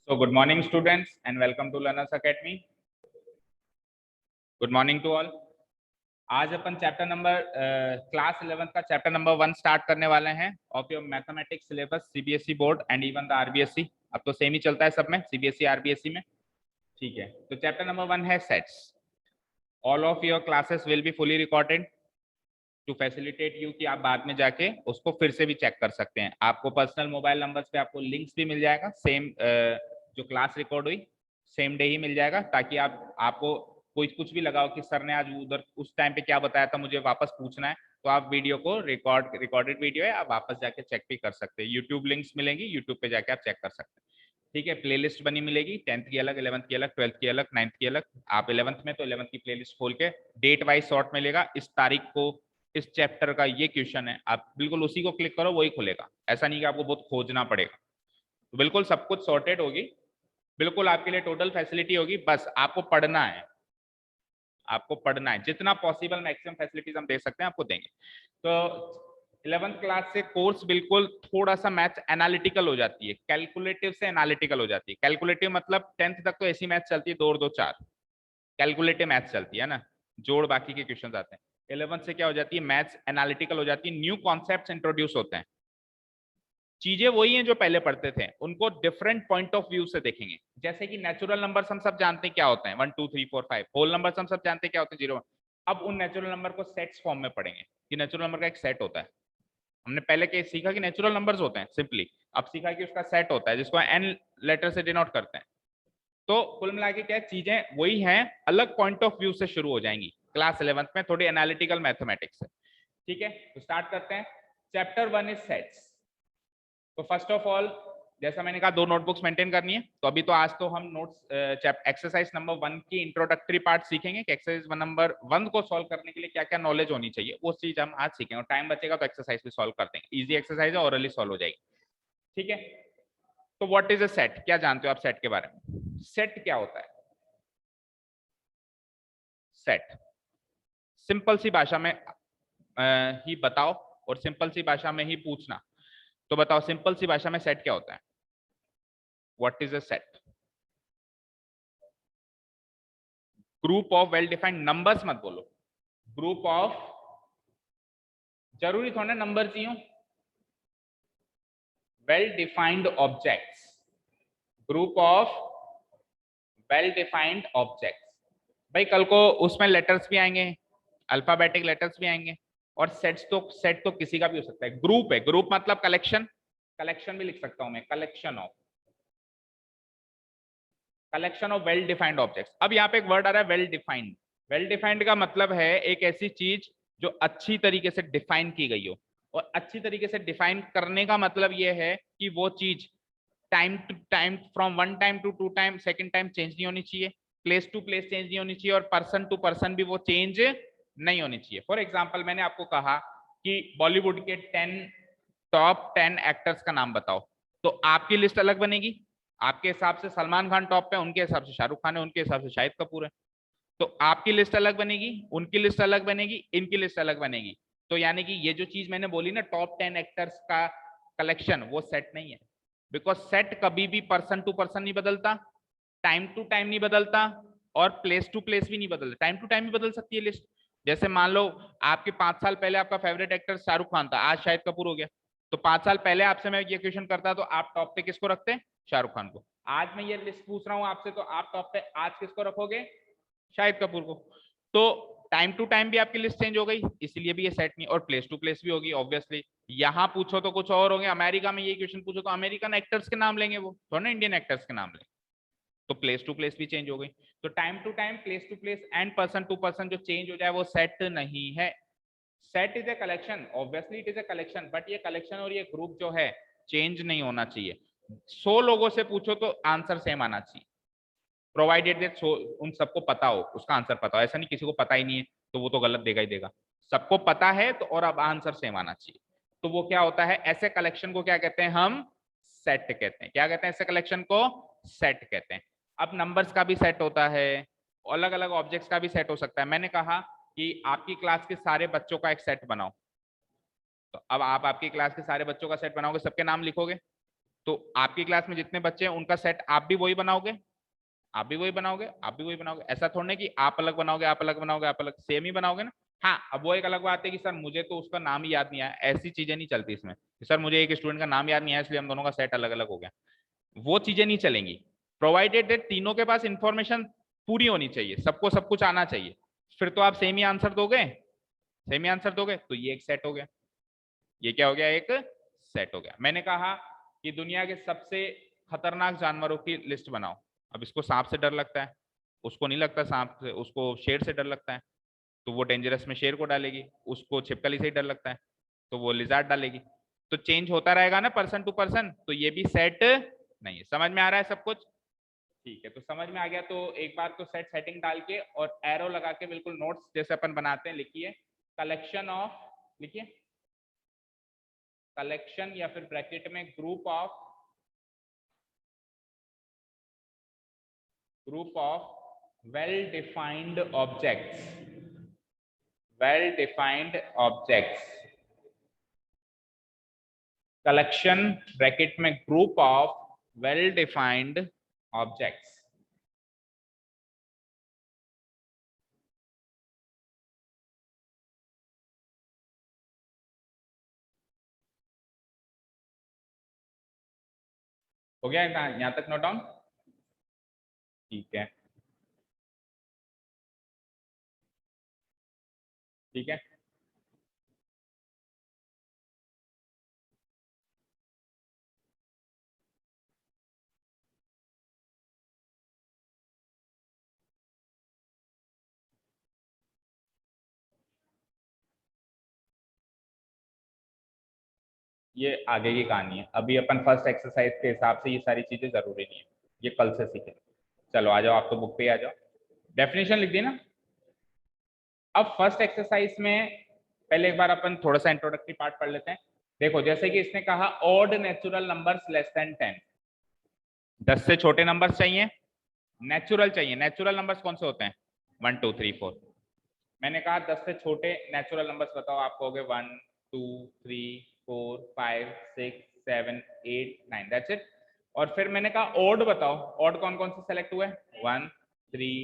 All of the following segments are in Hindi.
So good morning students and welcome to Learners Academy. Good morning to all. आज अपन चैप्टर नंबर क्लास 11th का चैप्टर नंबर 1 स्टार्ट करने वाले हैं of your mathematics syllabus CBSE board and even the RBSE. अब तो सेम ही चलता है सब में, सीबीएसई आरबीएसई में। ठीक है, तो चैप्टर नंबर 1 है sets. All of your classes will be fully recorded to facilitate you कि आप बाद में जाके उसको फिर से भी चेक कर सकते हैं। आपको पर्सनल मोबाइल नंबर्स पे आपको लिंक्स भी मिल जाएगा, सेम जो क्लास रिकॉर्ड हुई सेम डे ही मिल जाएगा, ताकि आपको कोई कुछ भी लगाओ कि सर ने आज उधर उस टाइम पे क्या बताया था मुझे वापस पूछना है, तो आप वीडियो को रिकॉर्डेड वीडियो है, आप वापस जाके चेक भी कर सकते हैं। यूट्यूब लिंक्स मिलेंगी, यूट्यूब पे जाके आप चेक कर सकते हैं। ठीक है, प्लेलिस्ट बनी मिलेगी, 10th की अलग, 11th की अलग, 12th की अलग, 9th की अलग। आप 11th में तो 11th की प्लेलिस्ट खोल के डेट वाइज शॉर्ट मिलेगा, इस तारीख को इस चैप्टर का ये क्वेश्चन है, आप बिल्कुल उसी को क्लिक करो वही खुलेगा। ऐसा नहीं कि आपको बहुत खोजना पड़ेगा, तो बिल्कुल सब कुछ सॉर्टेड होगी, बिल्कुल आपके लिए टोटल फैसिलिटी होगी। बस आपको पढ़ना है, आपको पढ़ना है, जितना पॉसिबल मैक्सिमम फैसिलिटीज हम दे सकते हैं आपको देंगे। तो 11th क्लास से कोर्स बिल्कुल थोड़ा सा मैथ्स एनालिटिकल हो जाती है, कैलकुलेटिव से एनालिटिकल हो जाती है। कैलकुलेटिव मतलब 10th तक तो ऐसी मैथ्स चलती है 2 और 2 4, कैलकुलेटिव मैथ्स चलती है ना, जोड़ बाकी के क्वेश्चन आते हैं। 11th से क्या हो जाती है, मैथ्स एनालिटिकल हो जाती है, न्यू कॉन्सेप्ट्स इंट्रोड्यूस होते हैं, चीजें वही हैं जो पहले पढ़ते थे, उनको डिफरेंट पॉइंट ऑफ व्यू से देखेंगे। जैसे कि नेचुरल नंबर्स हम सब जानते हैं क्या होते हैं, 1 2 3 4 5। होल नंबर्स हम सब जानते हैं क्या होते हैं, 0 1। अब उन नेचुरल नंबर को सेट्स फॉर्म में पढ़ेंगे कि नेचुरल नंबर का एक सेट होता है। हमने पहले क्या सीखा कि नेचुरल नंबर्स होते हैं सिंपली, अब सीखा कि उसका सेट होता है जिसको एन लेटर से डिनोट करते हैं। तो कुल मिला के क्या चीजें वही हैं, अलग पॉइंट ऑफ व्यू से शुरू हो जाएंगी क्लास 11th में, थोड़ी एनालिटिकल मैथमेटिक्स है। ठीक है, तो स्टार्ट करते हैं। Chapter 1 is sets. तो फर्स्ट ऑफ ऑल, जैसा मैंने कहा 2 नोटबुक्स मेंटेन करनी है, तो अभी तो आज तो हम नोट्स एक्सरसाइज नंबर 1 की इंट्रोडक्टरी पार्ट सीखेंगे कि एक्सरसाइज नंबर 1 को सॉल्व करने के लिए क्या क्या नॉलेज होनी चाहिए, वो चीज हम आज सीखेंगे। और टाइम बचेगा तो एक्सरसाइज भी सॉल्व कर देंगे, इजी एक्सरसाइज है, ऑरली सॉल्व हो जाएगी। ठीक है, तो व्हाट इज अ सेट, क्या जानते हो आप सेट के बारे में? सेट क्या होता है? सेट सिंपल सी भाषा में ही बताओ और सिंपल सी भाषा में ही पूछना। तो बताओ सिंपल सी भाषा में सेट क्या होता है? What is a set? Group of well defined numbers मत बोलो, ग्रुप ऑफ, जरूरी थोड़ा नंबर चाहिए, well defined objects, group of well defined objects. भाई कल को उसमें लेटर्स भी आएंगे, अल्फाबेटिक लेटर्स भी आएंगे, और सेट तो किसी का भी हो सकता है। ग्रुप है, ग्रुप मतलब कलेक्शन, कलेक्शन भी लिख सकता हूं मैं, collection of well defined objects. अब यहाँ पे एक वर्ड आ रहा है वेल डिफाइंड। वेल डिफाइंड का मतलब है एक ऐसी चीज जो अच्छी तरीके से डिफाइन की गई हो, और अच्छी तरीके से डिफाइन करने का मतलब यह है कि वो चीज time to time, from 1 time to 2 time, second time change नहीं होनी चाहिए, प्लेस टू प्लेस चेंज नहीं होनी चाहिए, और पर्सन टू पर्सन भी वो चेंज नहीं होनी चाहिए। फॉर एग्जाम्पल मैंने आपको कहा कि बॉलीवुड के टॉप 10 एक्टर्स का नाम बताओ, तो आपकी लिस्ट अलग बनेगी, आपके हिसाब से सलमान खान टॉप पे, उनके हिसाब से शाहरुख खान है, उनके हिसाब से शाहिद कपूर है। तो आपकी लिस्ट अलग बनेगी, उनकी लिस्ट अलग बनेगी, इनकी लिस्ट अलग बनेगी। तो यानी कि ये जो चीज मैंने बोली ना, टॉप 10 एक्टर्स का कलेक्शन, वो सेट नहीं है। बिकॉज सेट कभी भी पर्सन टू पर्सन नहीं बदलता, टाइम टू टाइम नहीं बदलता, और प्लेस टू प्लेस भी नहीं बदलता। टाइम टू टाइम भी बदल सकती है लिस्ट। जैसे मान लो आपके 5 साल पहले आपका फेवरेट एक्टर शाहरुख खान था, आज शाहिद कपूर हो गया, तो 5 साल पहले आपसे मैं ये क्वेश्चन करता तो आप टॉप पे किसको रखते हैं? शाहरुख खान को। आज मैं ये लिस्ट पूछ रहा हूं आपसे, तो आप टॉप पे आज किसको रखोगे? शाहिद कपूर को। तो टाइम टू टाइम भी आपकी लिस्ट चेंज हो गई, इसलिए भी ये सेट नहीं। और प्लेस टू प्लेस भी होगी ऑब्वियसली, यहाँ पूछो तो कुछ और होंगे, अमेरिका में ये क्वेश्चन पूछो तो अमेरिकन एक्टर्स के नाम लेंगे, वो थोड़ा ना इंडियन एक्टर्स के नाम लेंगे। तो प्लेस टू प्लेस भी चेंज हो गई। तो time to time, place to place and person to person जो चेंज हो जाए वो सेट नहीं है। Set is a collection, obviously it is a collection, but ये कलेक्शन और ये ग्रुप जो है चेंज नहीं होना चाहिए। 100 लोगों से पूछो तो आंसर सेम आना चाहिए, प्रोवाइडेड दैट उन सबको पता हो, उसका आंसर पता हो। ऐसा नहीं किसी को पता ही नहीं है तो वो तो गलत देगा ही देगा, सबको पता है तो, और अब आंसर सेम आना चाहिए। तो वो क्या होता है, ऐसे कलेक्शन को क्या कहते हैं हम? सेट कहते हैं। क्या कहते हैं ऐसे कलेक्शन को? सेट कहते हैं। अब नंबर्स का भी सेट होता है, अलग अलग ऑब्जेक्ट्स का भी सेट हो सकता है। मैंने कहा कि आपकी क्लास के सारे बच्चों का एक सेट बनाओ, तो अब आप आपकी क्लास के सारे बच्चों का सेट बनाओगे, सबके नाम लिखोगे, तो आपकी क्लास में जितने बच्चे हैं उनका सेट आप भी वही बनाओगे, आप भी वही बनाओगे, आप भी वही बनाओगे। ऐसा थोड़ा कि आप अलग बनाओगे, आप अलग बनाओगे, आप अलग, सेम ही बनाओगे ना। हाँ, अब वो एक अलग बात है कि सर मुझे तो उसका नाम ही याद नहीं आया, ऐसी चीजें नहीं चलती इसमें कि सर मुझे एक स्टूडेंट का नाम याद नहीं आया इसलिए हम दोनों का सेट अलग अलग हो गया, वो चीजें नहीं चलेंगी। प्रोवाइडेड दैट तीनों के पास इंफॉर्मेशन पूरी होनी चाहिए, सबको सब कुछ आना चाहिए, फिर तो आप सेम ही आंसर दोगे, सेम ही आंसर दोगे, तो ये एक सेट हो गया। ये क्या हो गया, एक सेट हो गया। मैंने कहा कि दुनिया के सबसे खतरनाक जानवरों की लिस्ट बनाओ। अब इसको सांप से डर लगता है, उसको नहीं लगता सांप से, उसको शेर से डर लगता है, तो वो डेंजरस में शेर को डालेगी। उसको छिपकली से ही डर लगता है तो वो लिजार्ड डालेगी। तो चेंज होता रहेगा ना पर्सन टू पर्सन, तो ये भी सेट नहीं है। समझ में आ रहा है सब कुछ? ठीक है, तो समझ में आ गया। तो एक बार तो सेट सेटिंग डाल के और एरो लगा के बिल्कुल नोट्स जैसे अपन बनाते हैं लिखिए, कलेक्शन ऑफ, लिखिए कलेक्शन या फिर ब्रैकेट में group of well defined objects, well defined objects, collection bracket में group of well defined objects. हो गया यहां तक नोट डाउन? ठीक है, ठीक है। ये आगे की कहानी है, अभी अपन फर्स्ट एक्सरसाइज के हिसाब से ये सारी चीजें जरूरी नहीं है, ये कल से सीखें। चलो आ जाओ, आप तो बुक पे आ जाओ, डेफिनेशन लिख दी ना। अब फर्स्ट एक्सरसाइज में पहले एक बार अपन थोड़ा सा इंट्रोडक्टरी पार्ट पढ़ लेते हैं। देखो जैसे कि इसने कहा odd natural numbers less than 10, 10 से छोटे नंबर्स चाहिए, नेचुरल चाहिए। नेचुरल नंबर्स कौन से होते हैं? 1 2 3 4। मैंने कहा 10 से छोटे नेचुरल नंबर्स बताओ, आप कहोगे 1 2 3 4 5 6 7 8 9, दैट्स इट। और फिर मैंने कहा ऑड बताओ, ऑड कौन कौन से सेलेक्ट हुए? 1 3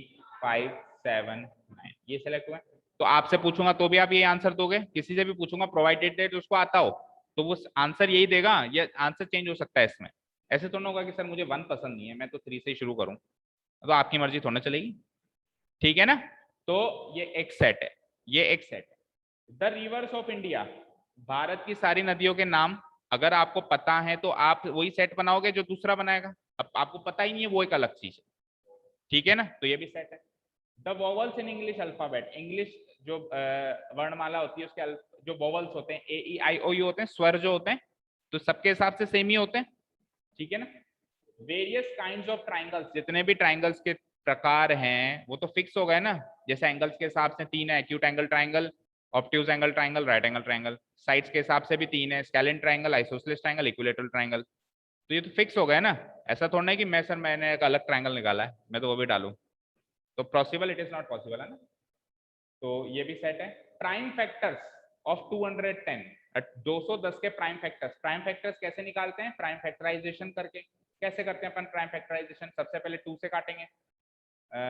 5 7 9, ये सेलेक्ट हुए। तो आपसे पूछूंगा तो भी आप ये आंसर दोगे, किसी से भी पूछूंगा प्रोवाइडेड दैट उसको आता हो तो वो आंसर यही देगा, ये आंसर चेंज हो सकता है इसमें। ऐसे तो ना होगा कि सर मुझे 1 पसंद नहीं है, मैं तो 3 से ही शुरू करूं, तो आपकी मर्जी थोड़ा चलेगी, ठीक है ना। तो ये एक सेट है, ये एक सेट है। The reverse of India, Bharat की सारी नदियों के नाम अगर आपको पता है तो आप वही सेट बनाओगे जो दूसरा बनाएगा। अब आपको पता ही नहीं है वो एक अलग चीज है, ठीक है ना, तो ये भी सेट है। The vowels in English alphabet, English जो वर्णमाला होती है उसके जो वोवल्स होते हैं ए ई आई ओ यू होते हैं, स्वर जो होते हैं, तो सबके हिसाब से सेम ही होते हैं, ठीक है ना। वेरियस काइंड्स ऑफ ट्राइंगल्स, जितने भी ट्राइंगल्स के प्रकार हैं वो तो फिक्स हो गए ना, जैसे एंगल्स के हिसाब से 3 है, acute angle triangle, obtuse angle triangle, right angle triangle. Sides के हिसाब से भी 3 है, scalene triangle, isosceles triangle, equilateral triangle. तो ये तो फिक्स हो गए ना, ऐसा थोड़ा है कि मैं सर मैंने एक अलग ट्राइंगल निकाला है मैं तो वो भी डालूं, तो possible, it is not possible, है ना। तो ये भी सेट है। प्राइम फैक्टर्स ऑफ 210, 210 के प्राइम फैक्टर्स, प्राइम फैक्टर्स कैसे निकालते हैं? प्राइम फैक्टराइजेशन करके। कैसे करते हैं अपन प्राइम फैक्टराइजेशन? सबसे पहले 2 से काटेंगे,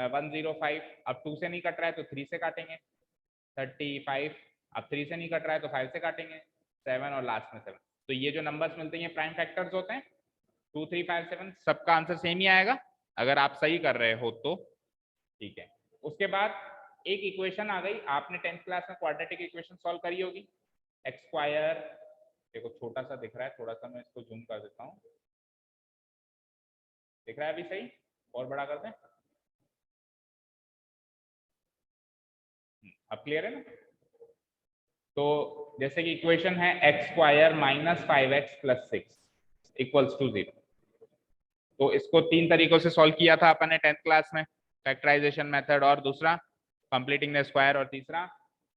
105, अब 2 से नहीं कट रहा है तो 3 से काटेंगे, 35, अब 3 से नहीं कट रहा है तो 5 से काटेंगे, 7 और लास्ट में 7। तो ये जो नंबर्स मिलते हैं प्राइम फैक्टर्स होते हैं, 2 3 5 7, सबका आंसर सेम ही आएगा अगर आप सही कर रहे हो तो, ठीक है। उसके बाद एक इक्वेशन आ गई, आपने 10th क्लास में क्वाड्रेटिक इक्वेशन सॉल्व करी होगी, एक्स स्क्वायर, देखो छोटा सा दिख रहा है, थोड़ा सा मैं इसको जूम कर देता हूँ, दिख रहा है अभी सही? और बड़ा कर दें, अब क्लियर है ना। तो जैसे कि इक्वेशन है x square minus 5x plus 6 equals to 0। तो इसको 3 तरीकों से सॉल्व किया था अपन ने 10th क्लास में, फैक्टराइजेशन मेथड, और दूसरा कंप्लीटिंग द स्क्वायर, और तीसरा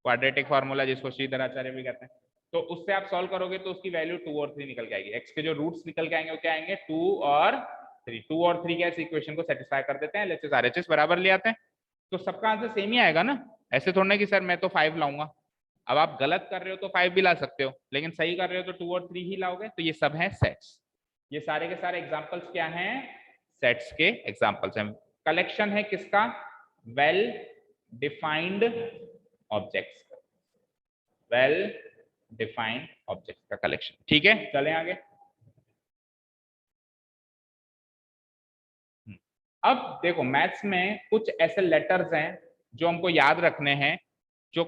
क्वाड्रेटिक फार्मूला जिसको श्रीधराचार्य भी कहते हैं। तो उससे आप सॉल्व करोगे तो उसकी वैल्यू 2 और 3 निकल के आएगी, एक्स के जो रूट्स निकल के आएंगे वो क्या आएंगे? 2 और 3, 2 और 3 के इक्वेशन को सेटिस्फाई कर देते हैं, एलएचएस आरएचएस बराबर ले आते हैं, तो सबका आंसर सेम ही आएगा ना। ऐसे थोड़ा ना कि सर मैं तो 5 लाऊंगा, अब आप गलत कर रहे हो तो 5 भी ला सकते हो, लेकिन सही कर रहे हो तो 2 और 3 ही लाओगे, तो ये सब है सेट्स, ये सारे के सारे एग्जांपल्स क्या हैं, सेट्स के एग्जांपल्स हैं। कलेक्शन है किसका, well defined objects, well defined objects का कलेक्शन। ठीक है, चलें आगे। अब देखो मैथ्स में कुछ ऐसे लेटर्स हैं जो हमको याद रखने हैं, जो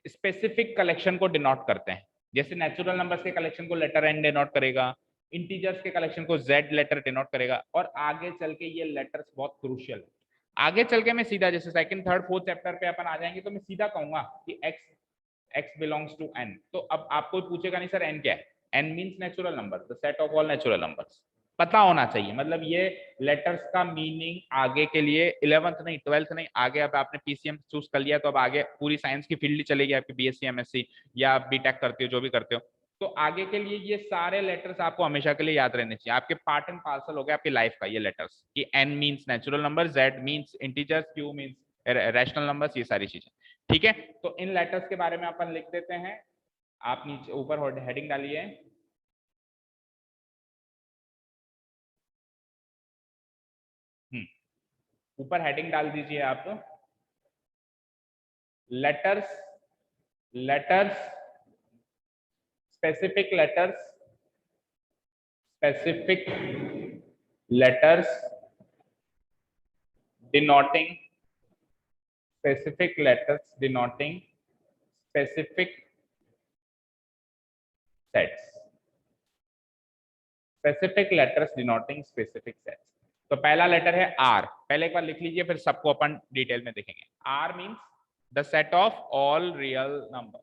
स्पेसिफिक कलेक्शन को डिनोट करते हैं। जैसे नेचुरल नंबर्स के कलेक्शन को लेटर एन डिनोट करेगा, इंटीजर्स के कलेक्शन को जेड लेटर डिनोट करेगा, और आगे चल के ये लेटर्स बहुत क्रूशियल है। आगे चल के मैं सीधा जैसे सेकंड थर्ड फोर्थ चैप्टर पे अपन आ जाएंगे तो मैं सीधा कहूंगा कि x बिलोंग्स टू n। तो अब आपको पूछेगा नहीं सर n क्या है, n means natural number, the set of all natural numbers. पता होना चाहिए, मतलब ये लेटर्स का मीनिंग आगे के लिए 11th नहीं 12th नहीं, आगे अब आपने पीसीएम चूज कर लिया तो अब आगे पूरी साइंस की फील्ड चलेगी आपकी, बीएससी एमएससी या आप बीटेक करते हो जो भी करते हो, तो आगे के लिए ये सारे लेटर्स आपको हमेशा के लिए याद रहने चाहिए, आपके पार्ट एंड पार्सल हो गया आपकी लाइफ का ये लेटर्स, कि N means natural number, Z means integers, Q means rational numbers, ये सारी चीजें। ठीक है, तो इन लेटर्स के बारे में अपन लिख देते हैं। आप नीचे ऊपर हेडिंग डालिए, ऊपर हेडिंग डाल दीजिए आप, letters, letters, specific letters, specific letters denoting, specific letters denoting specific sets, specific letters denoting specific sets. तो पहला लेटर है आर, पहले एक बार लिख लीजिए फिर सबको अपन डिटेल में देखेंगे। R means the set of all real number,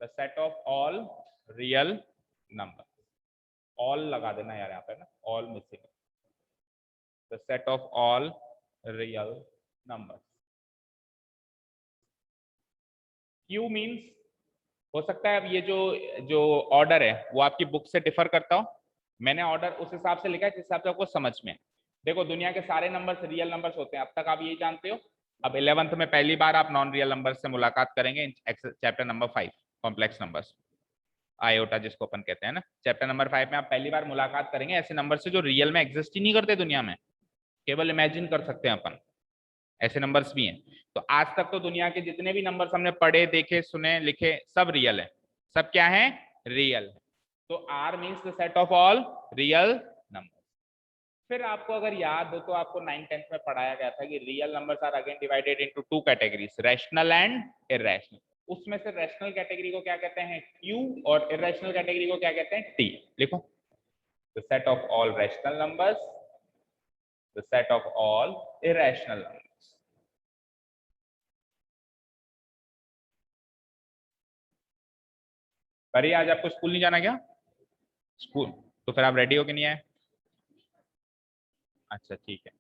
the set of all real number, all लगा देना यार यहाँ पे ना, all missing, the set of all real number. Q means, हो सकता है अब ये जो जो ऑर्डर है वो आपकी बुक से डिफर करता हो, मैंने ऑर्डर उस हिसाब से लिखा है जिस हिसाब से आपको समझ में। देखो दुनिया के सारे नंबर्स रियल नंबर्स होते हैं, अब तक आप यही जानते हो। अब 11th में पहली बार आप नॉन रियल नंबर्स से मुलाकात करेंगे, chapter number 5 complex numbers, iota जिसको अपन कहते हैं ना, चैप्टर नंबर 5 में आप पहली बार मुलाकात करेंगे ऐसे नंबर से जो रियल में एग्जिस्ट ही नहीं करते दुनिया में, केवल इमेजिन कर सकते हैं अपन, ऐसे नंबर्स भी हैं। तो आज तक तो दुनिया के जितने भी नंबर्स हमने पढ़े देखे सुने लिखे सब रियल है, सब क्या है, रियल है। तो R means the set of all real number. फिर आपको अगर याद हो तो आपको 9th-10th में पढ़ाया गया था कि real numbers are again divided into two categories, rational and irrational. उसमें से रैशनल कैटेगरी को क्या कहते हैं, क्यू, और इरैशनल कैटेगरी को क्या कहते हैं, टी। लिखो, the set of all rational numbers, the set of all irrational numbers. अरे आज आपको स्कूल नहीं जाना क्या, स्कूल, तो फिर आप रेडी हो कि नहीं आए, अच्छा ठीक है।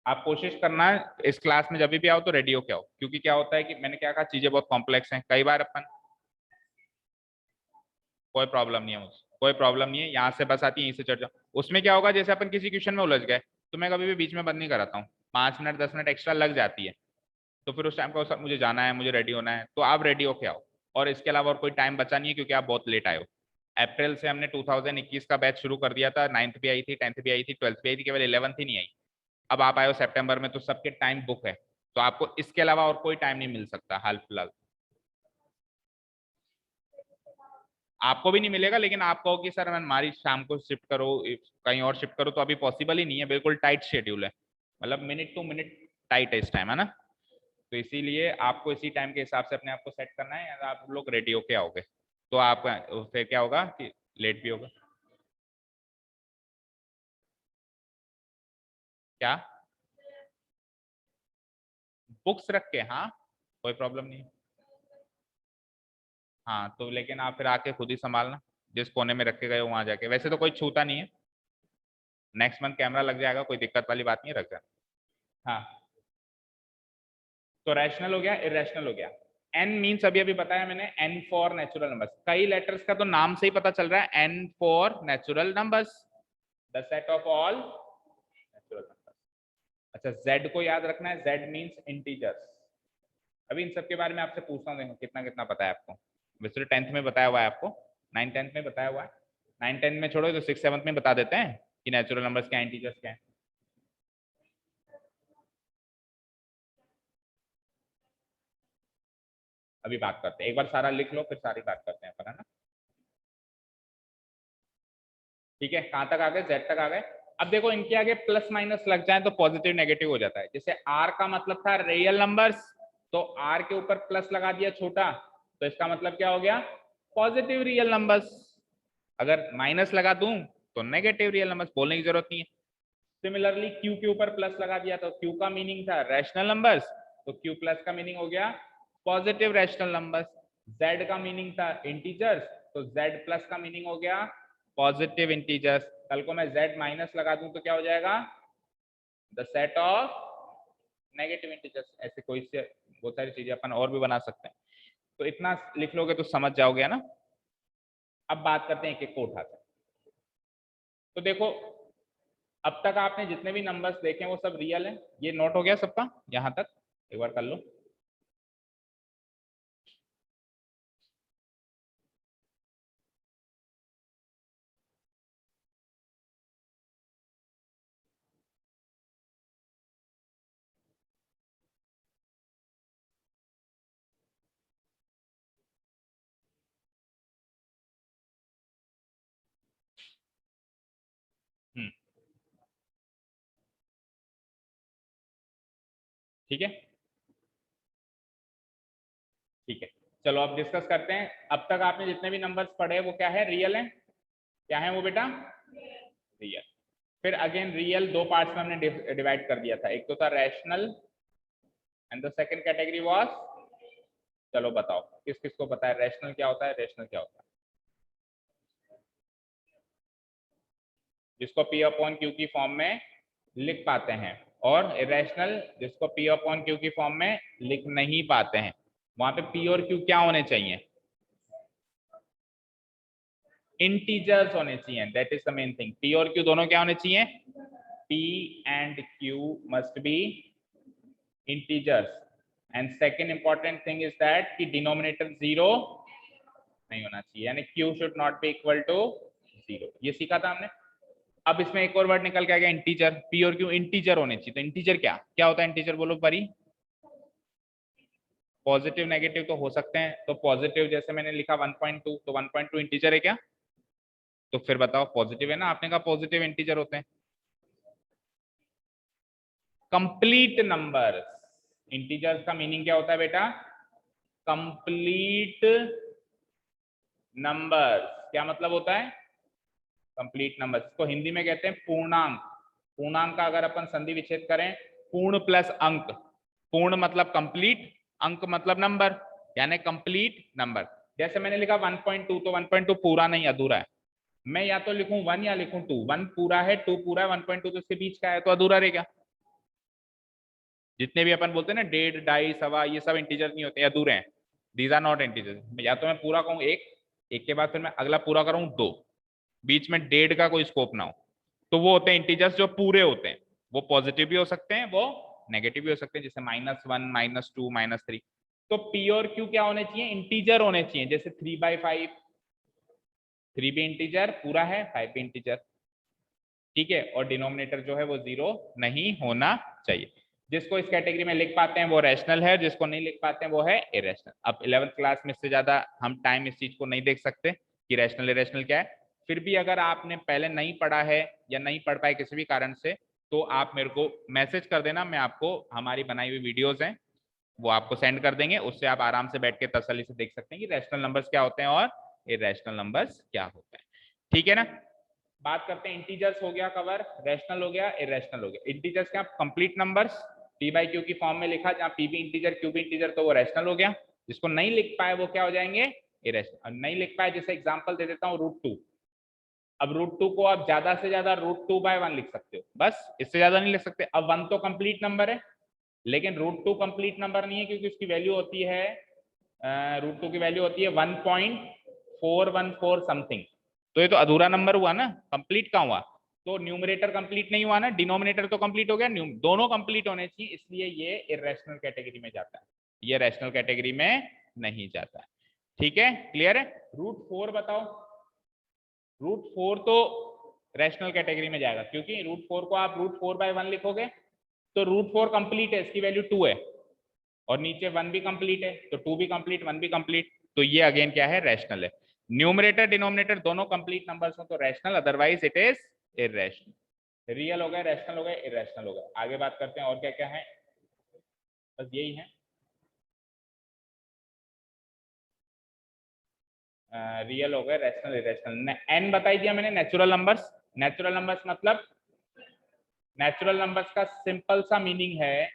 आप कोशिश करना इस क्लास में जब भी आओ तो रेडी हो के आओ, क्योंकि क्या होता है कि मैंने क्या कहा चीजें बहुत कॉम्प्लेक्स हैं, कई बार अपन, कोई प्रॉब्लम नहीं है मुझे, कोई प्रॉब्लम नहीं है, यहाँ से बस आती है यहीं से चढ़ जाओ। उसमें क्या होगा, जैसे अपन किसी क्वेश्चन में उलझ गए तो मैं कभी भी बीच में बंद नहीं कराता हूँ, 5 मिनट 10 मिनट एक्स्ट्रा लग जाती है, तो फिर उस टाइम को सर मुझे जाना है, मुझे रेडी होना है, तो आप रेडी होके आओ। और इसके अलावा और कोई टाइम बचा नहीं है क्योंकि आप बहुत लेट आए हो। अप्रैल से हमने 2021 का बैच शुरू कर दिया था, 9th भी आई थी, 10th भी आई थी, 12th भी आई थी, केवल 11th ही नहीं आई। अब आप आए हो सितंबर में तो सबके टाइम बुक है, तो आपको इसके अलावा और कोई टाइम नहीं मिल सकता हाल फिलहाल, आपको भी नहीं मिलेगा। लेकिन आप कहो कि सर मैं हमारी शाम को शिफ्ट करो, कहीं और शिफ्ट करो, तो अभी पॉसिबल ही नहीं है, बिल्कुल टाइट शेड्यूल है, मतलब मिनट टू मिनट टाइट है इस टाइम, है ना। तो इसीलिए आपको इसी टाइम के हिसाब से अपने आप को सेट करना है, अगर आप लोग रेडी होके आओगे तो आप फिर क्या होगा कि लेट भी होगा। क्या, बुक्स रख के, हाँ कोई प्रॉब्लम नहीं है। हाँ तो लेकिन आप फिर आके खुद ही संभालना, जिस कोने में रख के गए हो वहां जाके, वैसे तो कोई छूता नहीं है, नेक्स्ट मंथ कैमरा लग जाएगा, कोई दिक्कत वाली बात नहीं है, रख जाना। हाँ तो रैशनल हो गया, इरेशनल हो गया। एन मीन्स अभी अभी बताया मैंने, एन फॉर नेचुरल नंबर्स, कई लेटर्स का तो नाम से ही पता चल रहा है, N for natural numbers, the set of all natural numbers. अच्छा जेड को याद रखना है, जेड मीन्स इंटीजर्स। अभी इन सब के बारे में आपसे पूछता हूँ, देखो कितना कितना पता है आपको, वैसे 10th में बताया हुआ है आपको, 9th 10th में बताया हुआ है, 9 10 में छोड़ो तो 6 7 में बता देते हैं कि नेचुरल नंबर्स क्या है, इंटीजर्स क्या है। अभी बात करते हैं, एक बार सारा लिख लो फिर सारी बात करते हैं अपन, है ना। ठीक है, कहां तक आ गए, जेड तक आ गए। अब देखो इनके आगे प्लस माइनस लग जाए तो पॉजिटिव नेगेटिव हो जाता है। जैसे आर का मतलब था रियल नंबर्स, तो आर के ऊपर प्लस लगा दिया छोटा, तो इसका मतलब क्या हो गया, पॉजिटिव रियल नंबर्स। अगर माइनस लगा दूं तो नेगेटिव रियल नंबर्स, बोलने की जरूरत नहीं है। सिमिलरली क्यू के ऊपर प्लस लगा दिया तो क्यू का मीनिंग था रैशनल नंबर्स, तो क्यू प्लस का मीनिंग हो गया पॉजिटिव रैशनल नंबर्स। जेड का मीनिंग था इंटीजर्स, तो जेड प्लस का मीनिंग हो गया पॉजिटिव इंटीजर्स। कल को मैं जेड माइनस लगा दूं तो क्या हो जाएगा, the set of negative integers. ऐसे कोई से बहुत सारी चीजें अपन और भी बना सकते हैं, तो इतना लिख लोगे तो समझ जाओगे ना। अब बात करते हैं एक एक को उठाते हैं। तो देखो अब तक आपने जितने भी नंबर्स देखे वो सब रियल है, ये नोट हो गया सबका यहां तक, एक बार कर लो। हम्म, ठीक है ठीक है। चलो अब डिस्कस करते हैं। अब तक आपने जितने भी नंबर्स पढ़े वो क्या है, रियल है। क्या है वो बेटा, रियल। फिर अगेन रियल दो पार्ट्स में हमने डिवाइड कर दिया था, एक तो था rational and the second category was, चलो बताओ किस किस को पता है रैशनल क्या होता है, रैशनल क्या होता है। जिसको पी अपॉन क्यू की फॉर्म में लिख पाते हैं, और इरेशनल जिसको पी अपॉन क्यू की फॉर्म में लिख नहीं पाते हैं। वहां पे पी और क्यू क्या होने चाहिए, इंटीजर्स होने चाहिए, that is the main thing. P और क्यू दोनों क्या होने चाहिए, P and Q must be integers. And second important thing is that कि डिनोमिनेटर जीरो नहीं होना चाहिए, यानी Q should not be equal to zero, ये सीखा था हमने। अब इसमें एक और वर्ड निकल के आ गया इंटीजर, पी और क्यू इंटीजर होने चाहिए। तो इंटीजर क्या क्या होता है, इंटीजर बोलो परी। पॉजिटिव नेगेटिव तो हो सकते हैं, तो पॉजिटिव जैसे मैंने लिखा 1.2, तो 1.2 इंटीजर है क्या, तो फिर बताओ पॉजिटिव है ना, आपने कहा पॉजिटिव इंटीजर होते हैं। कंप्लीट नंबर, इंटीजर्स का मीनिंग क्या होता है बेटा, कंप्लीट नंबर। क्या मतलब होता है, कंप्लीट नंबर, इसको हिंदी में कहते हैं पूर्णांक। पूर्णांक का अगर अपन संधि विच्छेद करें, पूर्ण प्लस अंक, पूर्ण मतलब कंप्लीट, अंक मतलब नंबर, यानी कंप्लीट नंबर। जैसे मैंने लिखा 1.2, तो 1.2 पूरा नहीं अधूरा है। मैं या तो लिखूं 1 या लिखूं 2, 1 पूरा है 2 पूरा है, 1.2 तो इसके बीच का है तो अधूरा रहेगा। जितने भी अपन बोलते हैं ना डेढ़ ढाई सवा, ये सब इंटीजर नहीं होते, अधूरे हैं, दीज आर नॉट इंटीजर। या तो मैं पूरा कहूँ एक, एक के बाद फिर मैं अगला पूरा करूँ दो, बीच में डेढ़ का कोई स्कोप ना हो, तो वो होते हैं इंटीजर्स जो पूरे होते हैं। वो पॉजिटिव भी हो सकते हैं, वो नेगेटिव भी हो सकते हैं, जैसे -1 -2 -3। तो पी और क्यू क्या होने चाहिए, इंटीजर होने चाहिए। जैसे 3/5, 3 भी इंटीजर पूरा है, 5 भी इंटीजर, ठीक है। और डिनोमिनेटर जो है वो जीरो नहीं होना चाहिए। जिसको इस कैटेगरी में लिख पाते हैं वो रैशनल है, जिसको नहीं लिख पाते हैं वो है इरेशनल। अब 11th क्लास में इससे ज्यादा हम टाइम इस चीज को नहीं देख सकते कि रैशनल इरेशनल क्या है। फिर भी अगर आपने पहले नहीं पढ़ा है या नहीं पढ़ पाए किसी भी कारण से, तो आप मेरे को मैसेज कर देना, मैं आपको हमारी बनाई हुई वीडियोज हैं वो आपको सेंड कर देंगे, उससे आप आराम से बैठ के तसल्ली से देख सकते हैं कि रैशनल नंबर्स क्या होते हैं और इरेशनल नंबर्स क्या होते हैं। ठीक है ना। बात करते हैं, इंटीजर्स हो गया कवर, रैशनल हो गया, इरेशनल हो गया। इंटीजर्स क्या, complete numbers, P by Q की फॉर्म में लिखा, जहां पी भी इंटीजर क्यू भी इंटीजर, तो वो रैशनल हो गया। जिसको नहीं लिख पाए वो क्या हो जाएंगे, इरेशनल। नहीं लिख पाए, जैसे एग्जांपल दे देता हूँ √2। अब √2 को आप ज्यादा से ज्यादा √2/1 लिख सकते हो, बस इससे ज्यादा नहीं लिख सकते। अब 1 तो कंप्लीट नंबर है, लेकिन √2 कंप्लीट नंबर नहीं है, क्योंकि उसकी वैल्यू होती है √2 की वैल्यू होती है 1.414 समथिंग। तो ये तो अधूरा नंबर हुआ ना, कंप्लीट कहाँ हुआ, तो न्यूमरेटर कंप्लीट नहीं हुआ ना, डिनोमिनेटर तो कंप्लीट हो गया, दोनों कंप्लीट होने चाहिए, इसलिए ये इरेशनल कैटेगरी में जाता है, ये रैशनल कैटेगरी में नहीं जाता है। ठीक है, क्लियर है। √4 बताओ, √4 तो रैशनल कैटेगरी में जाएगा, क्योंकि √4 को आप √4/1 लिखोगे तो √4 कंप्लीट है, इसकी वैल्यू 2 है, और नीचे 1 भी कंप्लीट है, तो 2 भी कंप्लीट 1 भी कंप्लीट, तो ये अगेन क्या है, रैशनल है। न्यूमरेटर डिनोमिनेटर दोनों कंप्लीट नंबर्स हो तो rational, otherwise it is irrational. Real हो गए, रैशनल हो गए, इररेशनल हो गए। आगे बात करते हैं और क्या क्या है, बस यही है। रियल हो गए, रैशनल, इरेशनल। एन बताई दिया मैंने, नेचुरल नंबर्स। नेचुरल नंबर्स मतलब, नेचुरल नंबर्स का सिंपल सा मीनिंग है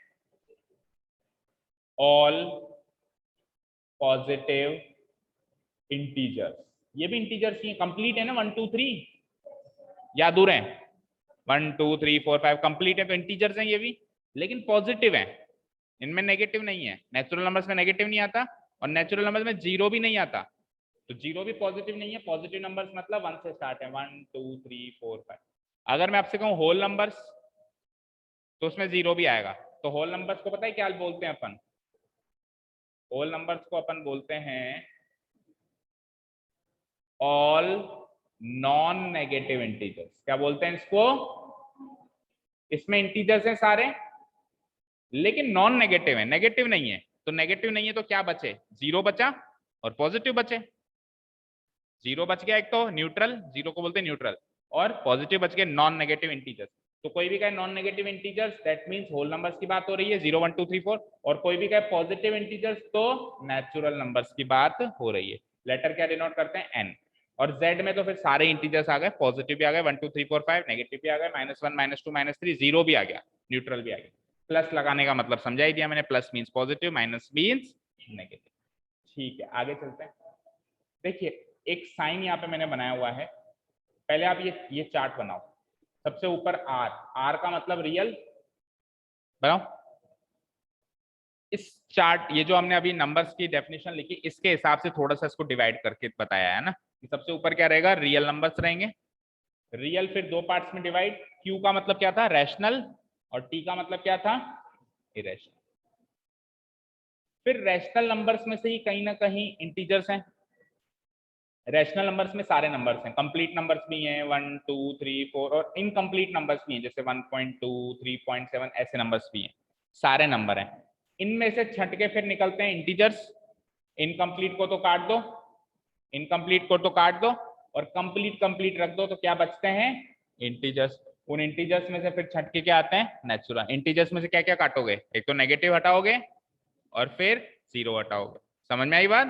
ऑल पॉजिटिव इंटीजर्स। ये भी इंटीजर्स ही कंप्लीट है ना, 1 2 3 या दूर है, 1 2 3 4 5 कंप्लीट है, तो इंटीजर्स हैं ये भी, लेकिन पॉजिटिव है, इनमें नेगेटिव नहीं है। नेचुरल नंबर्स में नेगेटिव नहीं आता, और नेचुरल नंबर्स में जीरो भी नहीं आता, तो जीरो भी पॉजिटिव नहीं है। पॉजिटिव नंबर्स मतलब 1 से स्टार्ट है, 1 2 3 4 5। अगर मैं आपसे कहूं होल नंबर्स, तो उसमें जीरो भी आएगा। तो होल नंबर्स को पता है क्या बोलते हैं अपन, होल नंबर्स को अपन बोलते हैं ऑल नॉन नेगेटिव इंटीजर्स। क्या बोलते हैं इसको, इसमें इंटीजर्स हैं सारे, लेकिन नॉन नेगेटिव है, नेगेटिव नहीं है। तो नेगेटिव नहीं है तो क्या बचे, जीरो बचा और पॉजिटिव बचे। जीरो बच गया, एक तो न्यूट्रल, जीरो को बोलते हैं न्यूट्रल, और पॉजिटिव बच गए नॉन नेगेटिव इंटीजर्स। तो कोई भी कहे non negative integers, that means whole numbers की बात हो रही है, 0 1 2 3 4। और कोई भी कहे पॉजिटिव इंटीजर्स, तो नेचुरल नंबर्स की बात हो रही है। लेटर क्या डिनोट करते हैं, एन। और जेड में तो फिर सारे इंटीजर्स आ गए, पॉजिटिव भी आ गए 1 2 3 4 5, नेगेटिव भी आ गए -1 -2 -3, जीरो भी आ गया, न्यूट्रल भी आ गया। प्लस लगाने का मतलब समझा ही दिया मैंने, plus means positive, minus means negative. ठीक है, आगे चलते हैं। देखिए, एक साइन यहाँ पे मैंने बनाया हुआ है। पहले आप ये चार्ट बनाओ। सबसे ऊपर आर, आर का मतलब रियल बनाओ। इस चार्ट, ये जो हमने अभी नंबर्स की डेफिनेशन लिखी, इसके हिसाब से थोड़ा सा इसको डिवाइड करके बताया है ना। सबसे ऊपर क्या रहेगा, रियल नंबर्स रहेंगे। रियल फिर दो पार्ट्स में डिवाइड, क्यू का मतलब क्या था, रैशनल, और टी का मतलब क्या था, इरेशनल। फिर रैशनल नंबर्स में से ही कहीं ना कहीं इंटीजर्स हैं। रैशनल नंबर्स में सारे नंबर्स हैं, कंप्लीट नंबर्स भी हैं 1 2 3 4, और इनकम्प्लीट नंबर्स भी हैं, जैसे 1.2 3.7 ऐसे नंबर्स भी हैं, सारे नंबर हैं। इनमें से छट के फिर निकलते हैं इंटीजर्स। इनकम्प्लीट को तो काट दो, इनकम्प्लीट को तो काट दो, और कंप्लीट कंप्लीट रख दो, तो क्या बचते हैं, इंटीजर्स। उन इंटीजर्स में से फिर छट के क्या आते हैं, नेचुरल। इंटीजर्स में से क्या क्या काटोगे, एक तो नेगेटिव हटाओगे, और फिर जीरो हटाओगे। समझ में आई बात,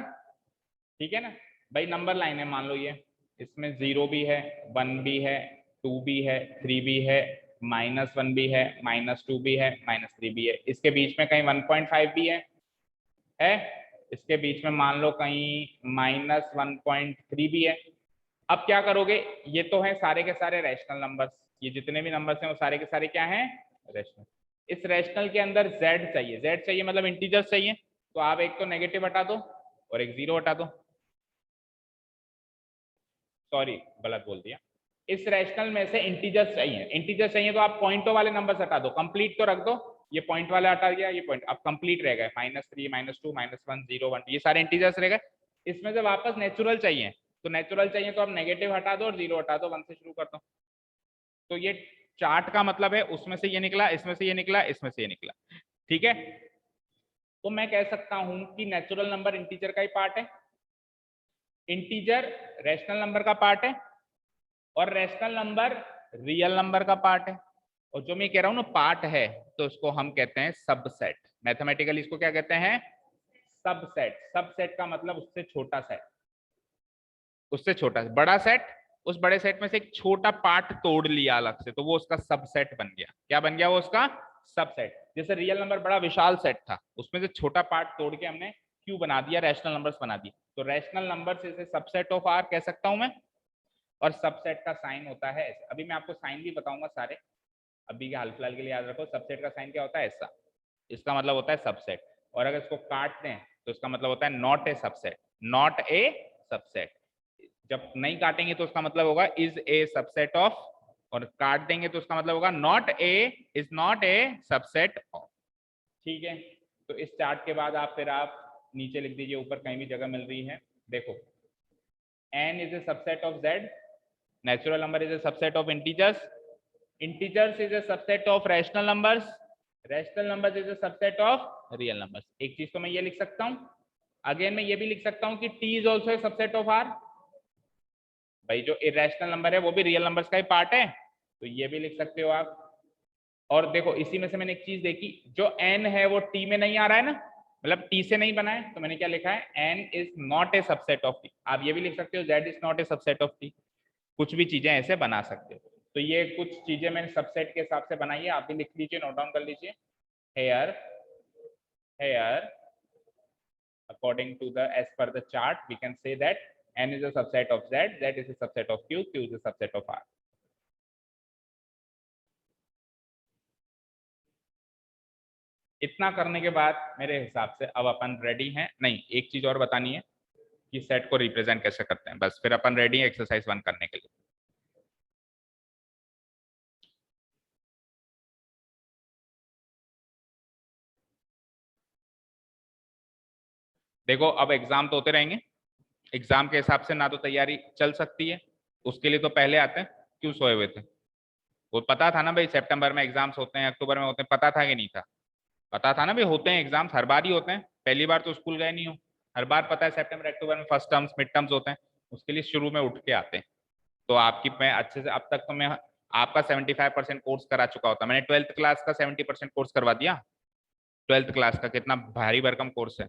ठीक है ना भाई। नंबर लाइन है, मान लो ये, इसमें 0 भी है, 1 भी है, 2 भी है, 3 भी है, -1 भी है, -2 भी है, -3 भी है। इसके बीच में कहीं 1.5 भी है। इसके बीच में मान लो कहीं -1.3 भी है। अब क्या करोगे, ये तो है सारे के सारे रैशनल नंबर्स, ये जितने भी नंबर्स हैं वो सारे के सारे क्या हैं, रैशनल। इस रैशनल के अंदर z चाहिए, z चाहिए मतलब इंटीजर्स चाहिए, तो आप एक तो नेगेटिव हटा दो और एक जीरो हटा दो। सॉरी, गलत बोल दिया। इस रैशनल में से इंटीजर्स चाहिए, इंटीजर्स चाहिए तो आप पॉइंटों वाले नंबर्स हटा दो, कंप्लीट तो रख दो। ये पॉइंट वाला हटा गया, ये पॉइंट, अब कंप्लीट रह गए, -3 -2 -1 0 1, ये सारे इंटीजर्स रह गए। इसमें से वापस नेचुरल चाहिए, तो नेचुरल चाहिए तो आप नेगेटिव हटा दो और जीरो हटा दो, 1 से शुरू कर दो। तो ये चार्ट का मतलब है, उसमें से ये निकला, इसमें से ये निकला, इसमें से ये निकला, ठीक है। तो मैं कह सकता हूं कि नेचुरल नंबर इंटीजर का ही पार्ट है, इंटीजर रैशनल नंबर का पार्ट है, और रैशनल नंबर रियल नंबर का पार्ट है। और जो मैं कह रहा हूं ना पार्ट है, तो उसको हम कहते हैं सबसेट। मैथमेटिकली इसको क्या कहते हैं, सबसेट। सबसेट का मतलब उससे छोटा सेट, उससे छोटा, बड़ा सेट, उस बड़े सेट में से एक छोटा पार्ट तोड़ लिया अलग से, तो वो उसका सबसेट बन गया। क्या बन गया वो उसका सबसेट। जैसे रियल नंबर बड़ा विशाल सेट था, उसमें से छोटा पार्ट तोड़ के हमने क्यू बना दिया, रैशनल नंबर्स बना दिए, तो रैशनल नंबर से सबसेट ऑफ आर कह सकता हूं मैं। और सबसेट का साइन होता है ऐसे, अभी मैं आपको साइन भी बताऊंगा सारे, अभी के हाल फिलहाल के लिए याद रखो। सबसेट का साइन क्या होता है, ऐसा, इसका मतलब होता है सबसेट। और अगर इसको काट दें तो इसका मतलब होता है not a subset, not a subset. जब नहीं काटेंगे तो उसका मतलब होगा इज ए सबसेट ऑफ, और काट देंगे तो उसका मतलब होगा not a, is not a subset of, ठीक है। तो इस चार्ट के बाद आप फिर आप नीचे लिख दीजिए, ऊपर कहीं भी जगह मिल रही है, देखो, n is a subset of z, Natural number is a subset of integers. Integers is a subset of rational numbers. Rational numbers is a subset of real numbers. एक चीज तो मैं ये लिख सकता हूँ, अगेन मैं ये भी लिख सकता हूँ कि t is also a subset of r. भाई जो इरेशनल नंबर है वो भी रियल नंबर्स का ही पार्ट है, तो ये भी लिख सकते हो आप. और देखो इसी में से मैंने एक चीज देखी, जो n है वो t में नहीं आ रहा है ना, मतलब t से नहीं बना है, तो मैंने क्या लिखा है, n is not a subset of t. आप ये भी लिख सकते हो z is not a subset of t. कुछ भी चीजें ऐसे बना सकते हो. तो ये कुछ चीजें मैंने सबसेट के हिसाब से बनाई है, आप भी लिख लीजिए, नोट डाउन कर लीजिए. Here here according to the as per the chart we can say that n is a subset of z, z is a subset of q, q is a subset of r. इतना करने के बाद मेरे हिसाब से अब अपन रेडी हैं. नहीं, एक चीज और बतानी है कि सेट को रिप्रेजेंट कैसे करते हैं, बस फिर अपन रेडी है एक्सरसाइज 1 करने के लिए. देखो अब एग्जाम तो होते रहेंगे, एग्जाम के हिसाब से ना तो तैयारी चल सकती है, उसके लिए तो पहले आते हैं. क्यों सोए हुए थे? वो पता था ना भाई सितंबर में एग्जाम्स होते हैं, अक्टूबर में होते हैं, पता था कि नहीं था? पता था ना भाई होते हैं एग्जाम्स, हर बार ही होते हैं, पहली बार तो स्कूल गए नहीं हो. हर बार पता है सितंबर अक्टूबर में फर्स्ट टर्म्स मिड टर्म्स होते हैं, उसके लिए शुरू में उठ के आते हैं. तो आपकी मैं अच्छे से अब तक तो मैं आपका 75% कोर्स करा चुका होता. मैंने 12th क्लास का 70% कोर्स करवा दिया. 12th क्लास का कितना भारी भरकम कोर्स है,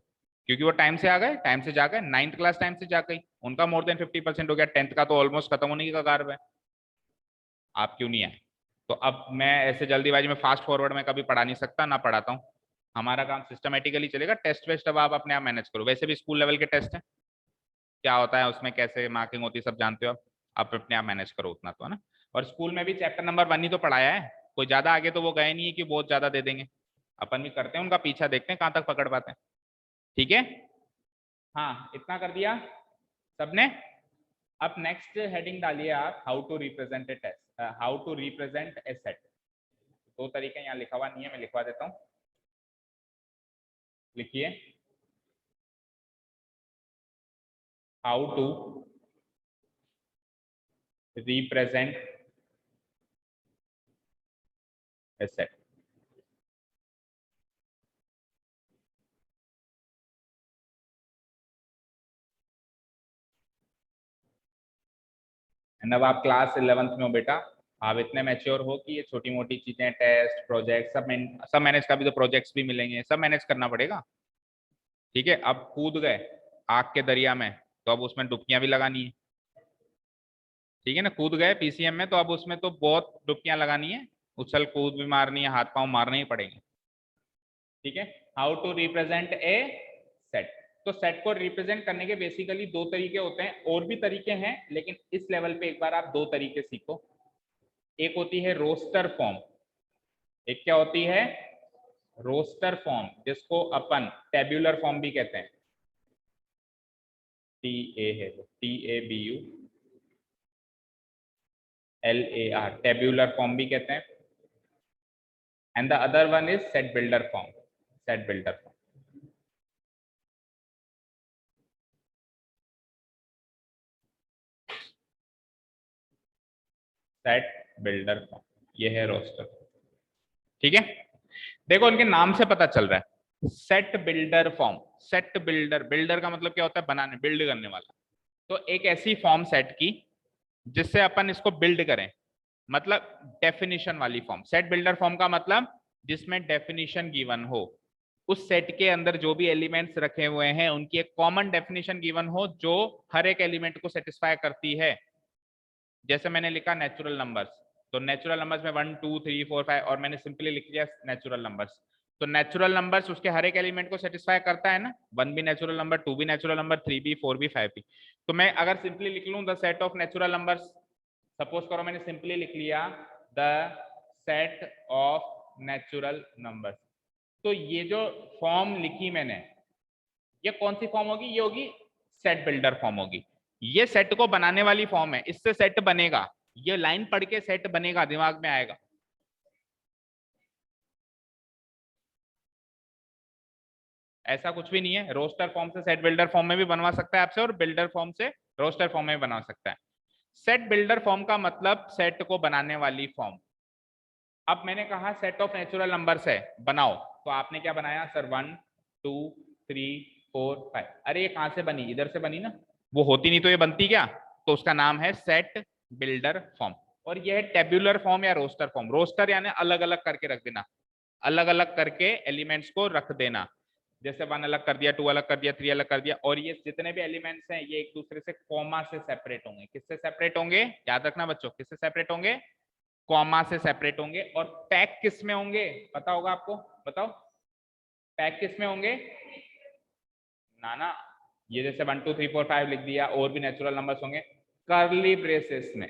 क्योंकि वो टाइम से आ गए, टाइम से जा गए. 9th क्लास टाइम से जा गई, उनका मोर देन 50% हो गया. 10th का तो ऑलमोस्ट खत्म होने की कगार पे. आप क्यों नहीं आए? तो अब मैं ऐसे जल्दीबाजी में फास्ट फॉरवर्ड में कभी पढ़ा नहीं सकता, ना पढ़ाता हूँ. हमारा काम सिस्टमेटिकली चलेगा. टेस्ट वेस्ट अब आप अपने आप मैनेज करो, वैसे भी स्कूल लेवल के टेस्ट है, क्या होता है उसमें, कैसे मार्किंग होती है, सब जानते हो आप अपने आप मैनेज करो उतना तो, है ना. और स्कूल में भी चैप्टर नंबर 1 ही तो पढ़ाया है, कोई ज्यादा आगे तो वो गए नहीं है कि बहुत ज्यादा दे देंगे. अपन भी करते हैं उनका पीछा, देखते हैं कहाँ तक पकड़ पाते हैं. ठीक है, हाँ इतना कर दिया सबने. अब नेक्स्ट हेडिंग डालिए आप, how to represent a test, how to represent a set. दो तरीके यहाँ लिखा हुआ नहीं है, मैं लिखवा देता हूँ. लिखिए, how to represent a set. And अब आप क्लास 11th में हो बेटा, आप इतने मैच्योर हो कि ये छोटी मोटी चीजें, टेस्ट प्रोजेक्ट सब मैनेज का भी तो प्रोजेक्ट्स भी मिलेंगे, सब मैनेज करना पड़ेगा. ठीक है, अब कूद गए आग के दरिया में, तो अब उसमें डुबकियां भी लगानी है. ठीक है ना, कूद गए पीसीएम में, तो अब उसमें तो बहुत डुबकियां लगानी है, उछल कूद भी मारनी है, हाथ पांव मारने ही पड़ेंगे. ठीक है, how to represent a set. तो सेट को रिप्रेजेंट करने के बेसिकली दो तरीके होते हैं, और भी तरीके हैं, लेकिन इस लेवल पे एक बार आप दो तरीके सीखो. एक होती है रोस्टर फॉर्म, एक क्या होती है, रोस्टर फॉर्म, जिसको अपन टेब्यूलर फॉर्म भी कहते हैं. टी ए है, TABULAR, टेब्यूलर फॉर्म भी कहते हैं. And the other one is set builder form. Set builder form, set builder form, ये है रोस्टर. ठीक है, देखो उनके नाम से पता चल रहा है, set builder form. Set builder, builder का मतलब क्या होता है, बनाने, बिल्ड करने वाला. तो एक ऐसी फॉर्म सेट की जिससे अपन इसको बिल्ड करें, मतलब डेफिनेशन वाली फॉर्म. सेट बिल्डर फॉर्म का मतलब जिसमें डेफिनेशन गिवन हो, उस सेट के अंदर जो भी एलिमेंट्स रखे हुए हैं उनकी एक कॉमन डेफिनेशन गिवन हो जो हर एक एलिमेंट को सेटिस्फाई करती है. जैसे मैंने लिखा नेचुरल नंबर्स, तो नेचुरल नंबर्स में 1 2 3 4 5, और मैंने सिंपली लिख दिया नेचुरल नंबर्स. तो नेचुरल नंबर्स उसके हर एक एलिमेंट को सेटिस्फाई करता है ना, 1 भी नेचुरल नंबर, 2 भी नेचुरल नंबर, 3 भी, 4 भी, 5 भी. तो मैं अगर सिंपली लिख लूं the set of natural numbers, suppose करो मैंने सिंपली लिख लिया the set of natural numbers, तो ये जो फॉर्म लिखी मैंने, ये कौन सी फॉर्म होगी, ये होगी सेट बिल्डर फॉर्म होगी. ये सेट को बनाने वाली फॉर्म है, इससे सेट बनेगा, ये लाइन पढ़ के सेट बनेगा, दिमाग में आएगा. ऐसा कुछ भी नहीं है, रोस्टर फॉर्म से सेट बिल्डर फॉर्म में भी बनवा सकता है आपसे, और बिल्डर फॉर्म से रोस्टर फॉर्म में भी बनवा सकता है. सेट बिल्डर फॉर्म का मतलब सेट को बनाने वाली फॉर्म। अब मैंने कहा सेट ऑफ नेचुरल नंबर्स है, बनाओ, तो आपने क्या बनाया सर, 1 2 3 4 5। अरे ये कहां से बनी, इधर से बनी ना, वो होती नहीं तो ये बनती क्या, तो उसका नाम है सेट बिल्डर फॉर्म। और ये है टेब्यूलर फॉर्म या रोस्टर फॉर्म। रोस्टर यानी अलग अलग करके रख देना, अलग अलग करके एलिमेंट्स को रख देना, जैसे 1 अलग कर दिया, 2 अलग कर दिया, 3 अलग कर दिया। और ये जितने भी एलिमेंट्स हैं ये एक दूसरे से कॉमा से सेपरेट होंगे। किससे सेपरेट होंगे, याद रखना बच्चों, किससे सेपरेट होंगे, कॉमा से सेपरेट होंगे। और पैक किस में होंगे, पता होगा आपको, बताओ पैक किस में होंगे, ना ना, ये जैसे 1 2 3 4 5 लिख दिया, और भी नेचुरल नंबर्स होंगे, कर्ली ब्रेसेस में,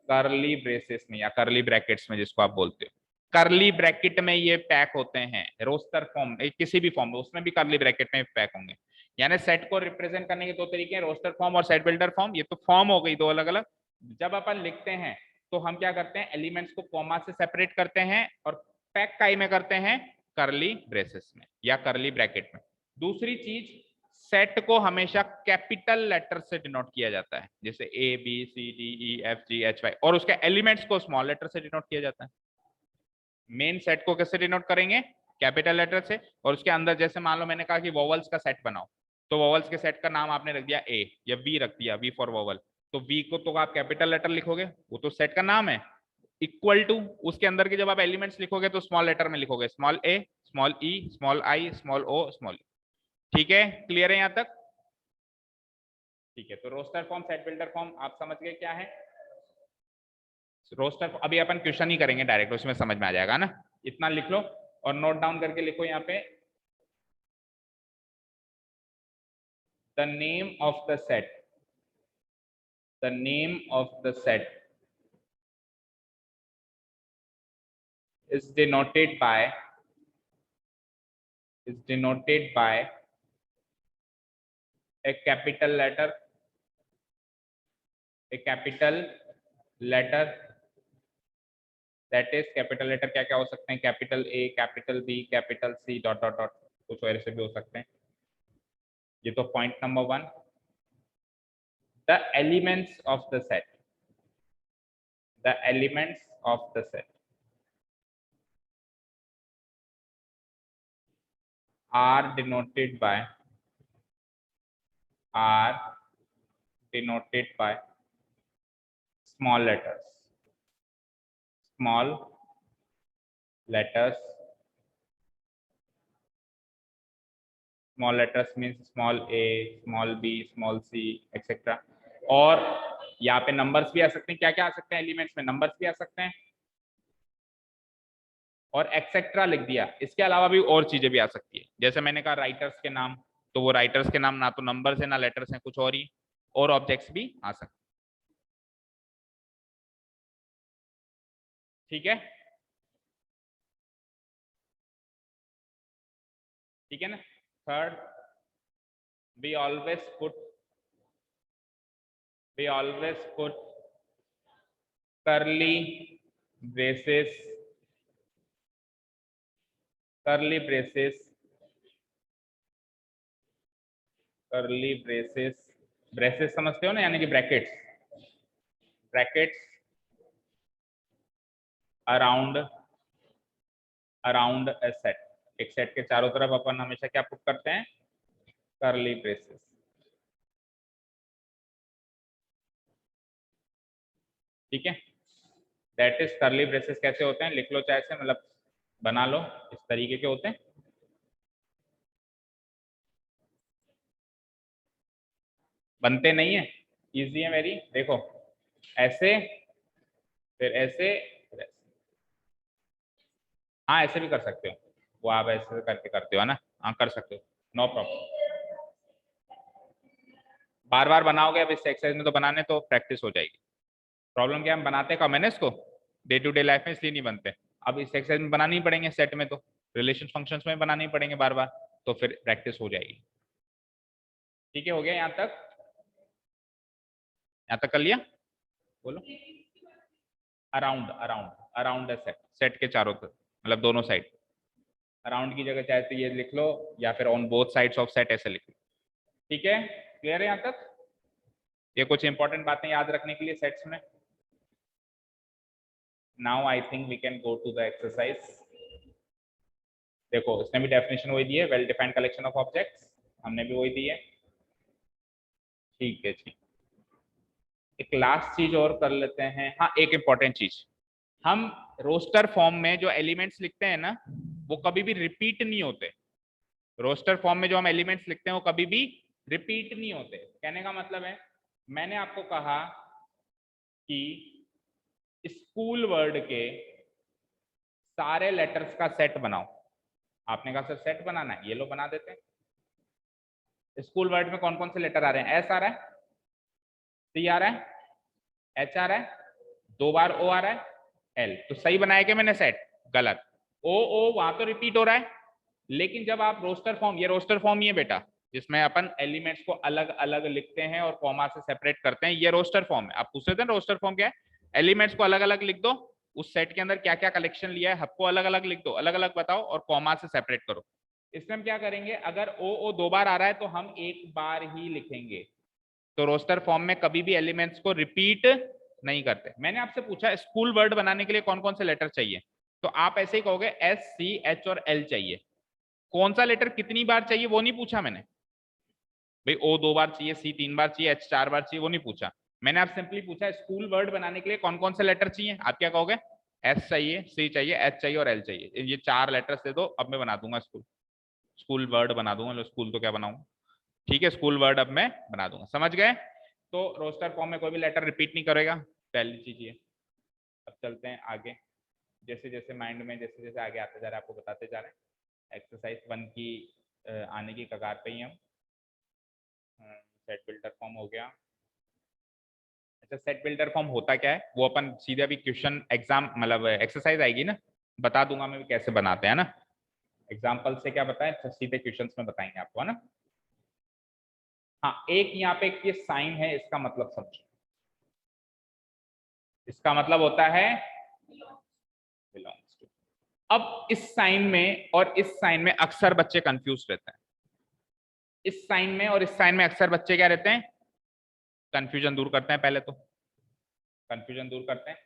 कर्ली ब्रेसेस में या कर्ली ब्रैकेट्स में जिसको आप बोलते हो, कर्ली ब्रैकेट में ये पैक होते हैं। रोस्टर फॉर्म किसी भी फॉर्म में, उसमें भी कर्ली ब्रैकेट में पैक होंगे। यानी सेट को रिप्रेजेंट करने के दो तरीके हैं, रोस्टर फॉर्म और सेट बिल्डर फॉर्म। ये तो फॉर्म हो गई दो अलग अलग। जब अपन लिखते हैं तो हम क्या करते हैं, एलिमेंट्स को कॉमा से सेपरेट करते हैं और पैक काई में करते हैं, कर्ली ब्रेसेस में या कर्ली ब्रैकेट में। दूसरी चीज, सेट को हमेशा कैपिटल लेटर से डिनोट किया जाता है, जैसे A B C D E F G H Y, और उसके एलिमेंट्स को स्मॉल लेटर से डिनोट किया जाता है। मेन सेट को कैसे डिनोट करेंगे, कैपिटल लेटर से। और उसके अंदर जैसे मान लो मैंने कहा कि वोवल्स का सेट बनाओ, तो वोवल्स के सेट का नाम आपने रख दिया ए या वी रख दिया, वी फॉर वोवल, तो वी को तो आप कैपिटल लेटर लिखोगे, वो तो सेट का नाम है। इक्वल टू उसके अंदर के जब आप एलिमेंट्स लिखोगे तो स्मॉल लेटर में लिखोगे, small A, small E, small I, small O, small. ठीक है, क्लियर है यहां तक, ठीक है। तो roster form, set builder form आप समझ गए क्या है। रोस्टर अभी अपन क्वेश्चन ही करेंगे डायरेक्ट, उसमें समझ में आ जाएगा ना। इतना लिख लो और नोट डाउन करके लिखो यहाँ पे, the name of the set, the name of the set is denoted by, is denoted by a capital letter, a capital letter, that is capital letter क्या क्या हो सकते हैं, capital A, capital B, capital C, dot dot dot, कुछ और से भी हो सकते हैं। ये तो point number 1। The elements of the set, the elements of the set are denoted by, are denoted by small letters, small letters, small letters means small a, small b, small c, etc. और यहाँ पे नंबर्स भी आ सकते हैं, क्या क्या आ सकते हैं एलिमेंट्स में, नंबर्स भी आ सकते हैं और एक्सेट्रा लिख दिया। इसके अलावा भी और चीजें भी आ सकती है, जैसे मैंने कहा राइटर्स के नाम, तो वो राइटर्स के नाम ना तो नंबर्स है ना लेटर्स हैं, कुछ और ही, और ऑब्जेक्ट्स भी आ सकते हैं। ठीक है, ठीक है ना। Third, we always put, we always put curly braces, curly braces, curly braces, braces समझते हो ना, यानी कि brackets, brackets around, around a set, एक सेट के चारों तरफ अपन हमेशा क्या पुट करते हैं, कर्ली ब्रेसेस। ठीक है, दैट इज कर्ली ब्रेसेस कैसे होते हैं, लिख लो चाहे से, मतलब बना लो, इस तरीके के होते हैं। बनते नहीं है, इजी है वेरी, देखो ऐसे, फिर ऐसे, फिर ऐसे। हाँ ऐसे भी कर सकते हो, वो आप ऐसे करके करते हो ना, हाँ कर सकते हो, नो प्रॉब्लम। बार बार बनाओगे, अब इस एक्सरसाइज में तो बनाने तो प्रैक्टिस हो जाएगी। प्रॉब्लम क्या, हम बनाते कम है ना इसको डे टू डे लाइफ में, इसलिए नहीं बनते। अब इस एक्सरसाइज में बनानी ही पड़ेंगे, सेट में तो रिलेशन फंक्शंस में बनाने ही पड़ेंगे बार बार, तो फिर प्रैक्टिस हो जाएगी। ठीक है, हो गया यहाँ तक, यहाँ तक कर लिया, बोलो। Around, around, around the set, set के चारों तरफ, मतलब दोनों साइड। अराउंड की जगह चाहे तो ये लिख लो, या फिर on both sides of set ऐसे लिख लो। ठीक है, क्लियर है यहाँ तक। ये कुछ इंपॉर्टेंट बातें याद रखने के लिए सेट्स में। Now I think we can go to the exercise. देखो इसने भी डेफिनेशन वही दी है, well defined collection of objects, हमने भी वही दी है। ठीक है जी, एक लास्ट चीज और कर लेते हैं। हाँ एक इंपॉर्टेंट चीज, हम रोस्टर फॉर्म में जो एलिमेंट्स लिखते हैं ना, वो कभी भी रिपीट नहीं होते। रोस्टर फॉर्म में जो हम एलिमेंट्स लिखते हैं वो कभी भी रिपीट नहीं होते। कहने का मतलब है, मैंने आपको कहा कि स्कूल वर्ड के सारे लेटर्स का सेट बनाओ। आपने कहा सर सेट बनाना है, ये लो बना देते हैं। स्कूल वर्ड में कौन कौन से लेटर आ रहे हैं? एस आ रहा है, सी आ रहा है, एच आ रहा है, 2 बार ओ आ रहा है, एल। तो सही बनाया कि मैंने सेट? गलत। ओ ओ वहां तो रिपीट हो रहा है, लेकिन जब आप रोस्टर फॉर्म, ये रोस्टर फॉर्म ही है बेटा, जिसमें अपन एलिमेंट्स को अलग अलग लिखते हैं और कॉमा से सेपरेट करते हैं, ये रोस्टर फॉर्म है। आप पूछ रहे थे रोस्टर फॉर्म क्या है? एलिमेंट्स को अलग अलग लिख दो, उस सेट के अंदर क्या क्या कलेक्शन लिया है सबको अलग अलग लिख दो, अलग अलग बताओ और कॉमा से सेपरेट करो। इसमें हम क्या करेंगे, अगर ओ 2 बार आ रहा है तो हम 1 बार ही लिखेंगे। तो रोस्टर फॉर्म में कभी भी एलिमेंट्स को रिपीट नहीं करते। मैंने आपसे पूछा स्कूल वर्ड बनाने के लिए कौन कौन से लेटर चाहिए, तो आप ऐसे ही कहोगे एस, सी, एच और एल चाहिए। कौन सा लेटर कितनी बार चाहिए वो नहीं पूछा मैंने, भाई ओ 2 बार चाहिए, सी 3 बार चाहिए, एच 4 बार चाहिए, वो नहीं पूछा। मैंने आप सिंपली पूछा स्कूल वर्ड बनाने के लिए कौन कौन से लेटर चाहिए। आप क्या कहोगे? एस चाहिए, सी चाहिए, एच चाहिए और एल चाहिए। ये 4 लेटर्स दे दो, अब मैं बना दूंगा स्कूल, स्कूल वर्ड बना दूंगा। स्कूल तो क्या बनाऊंगा, ठीक है, स्कूल वर्ड अब मैं बना दूंगा। समझ गए? तो रोस्टर फॉर्म में कोई भी लेटर रिपीट नहीं करेगा, पहली चीज ये। अब चलते हैं आगे, जैसे जैसे माइंड में जैसे जैसे आगे आते जा रहे हैं आपको बताते जा रहे हैं। एक्सरसाइज 1 की आने की कगार पे ही हम। सेट बिल्डर फॉर्म हो गया। अच्छा सेट बिल्डर फॉर्म होता क्या है वो अपन सीधे अभी क्वेश्चन एग्जाम मतलब एक्सरसाइज आएगी ना, बता दूंगा मैं भी कैसे बनाते हैं ना। एग्जाम्पल से क्या बताएं, सीधे क्वेश्चंस में बताएंगे आपको, है ना। हाँ एक यहाँ पे ये साइन है, इसका मतलब समझो। इसका मतलब होता है बिलोंग्स टू। अब इस साइन में और इस साइन में अक्सर बच्चे कंफ्यूज रहते हैं। इस साइन में और इस साइन में अक्सर बच्चे क्या रहते हैं? कंफ्यूजन दूर करते हैं। पहले तो कंफ्यूजन दूर करते हैं।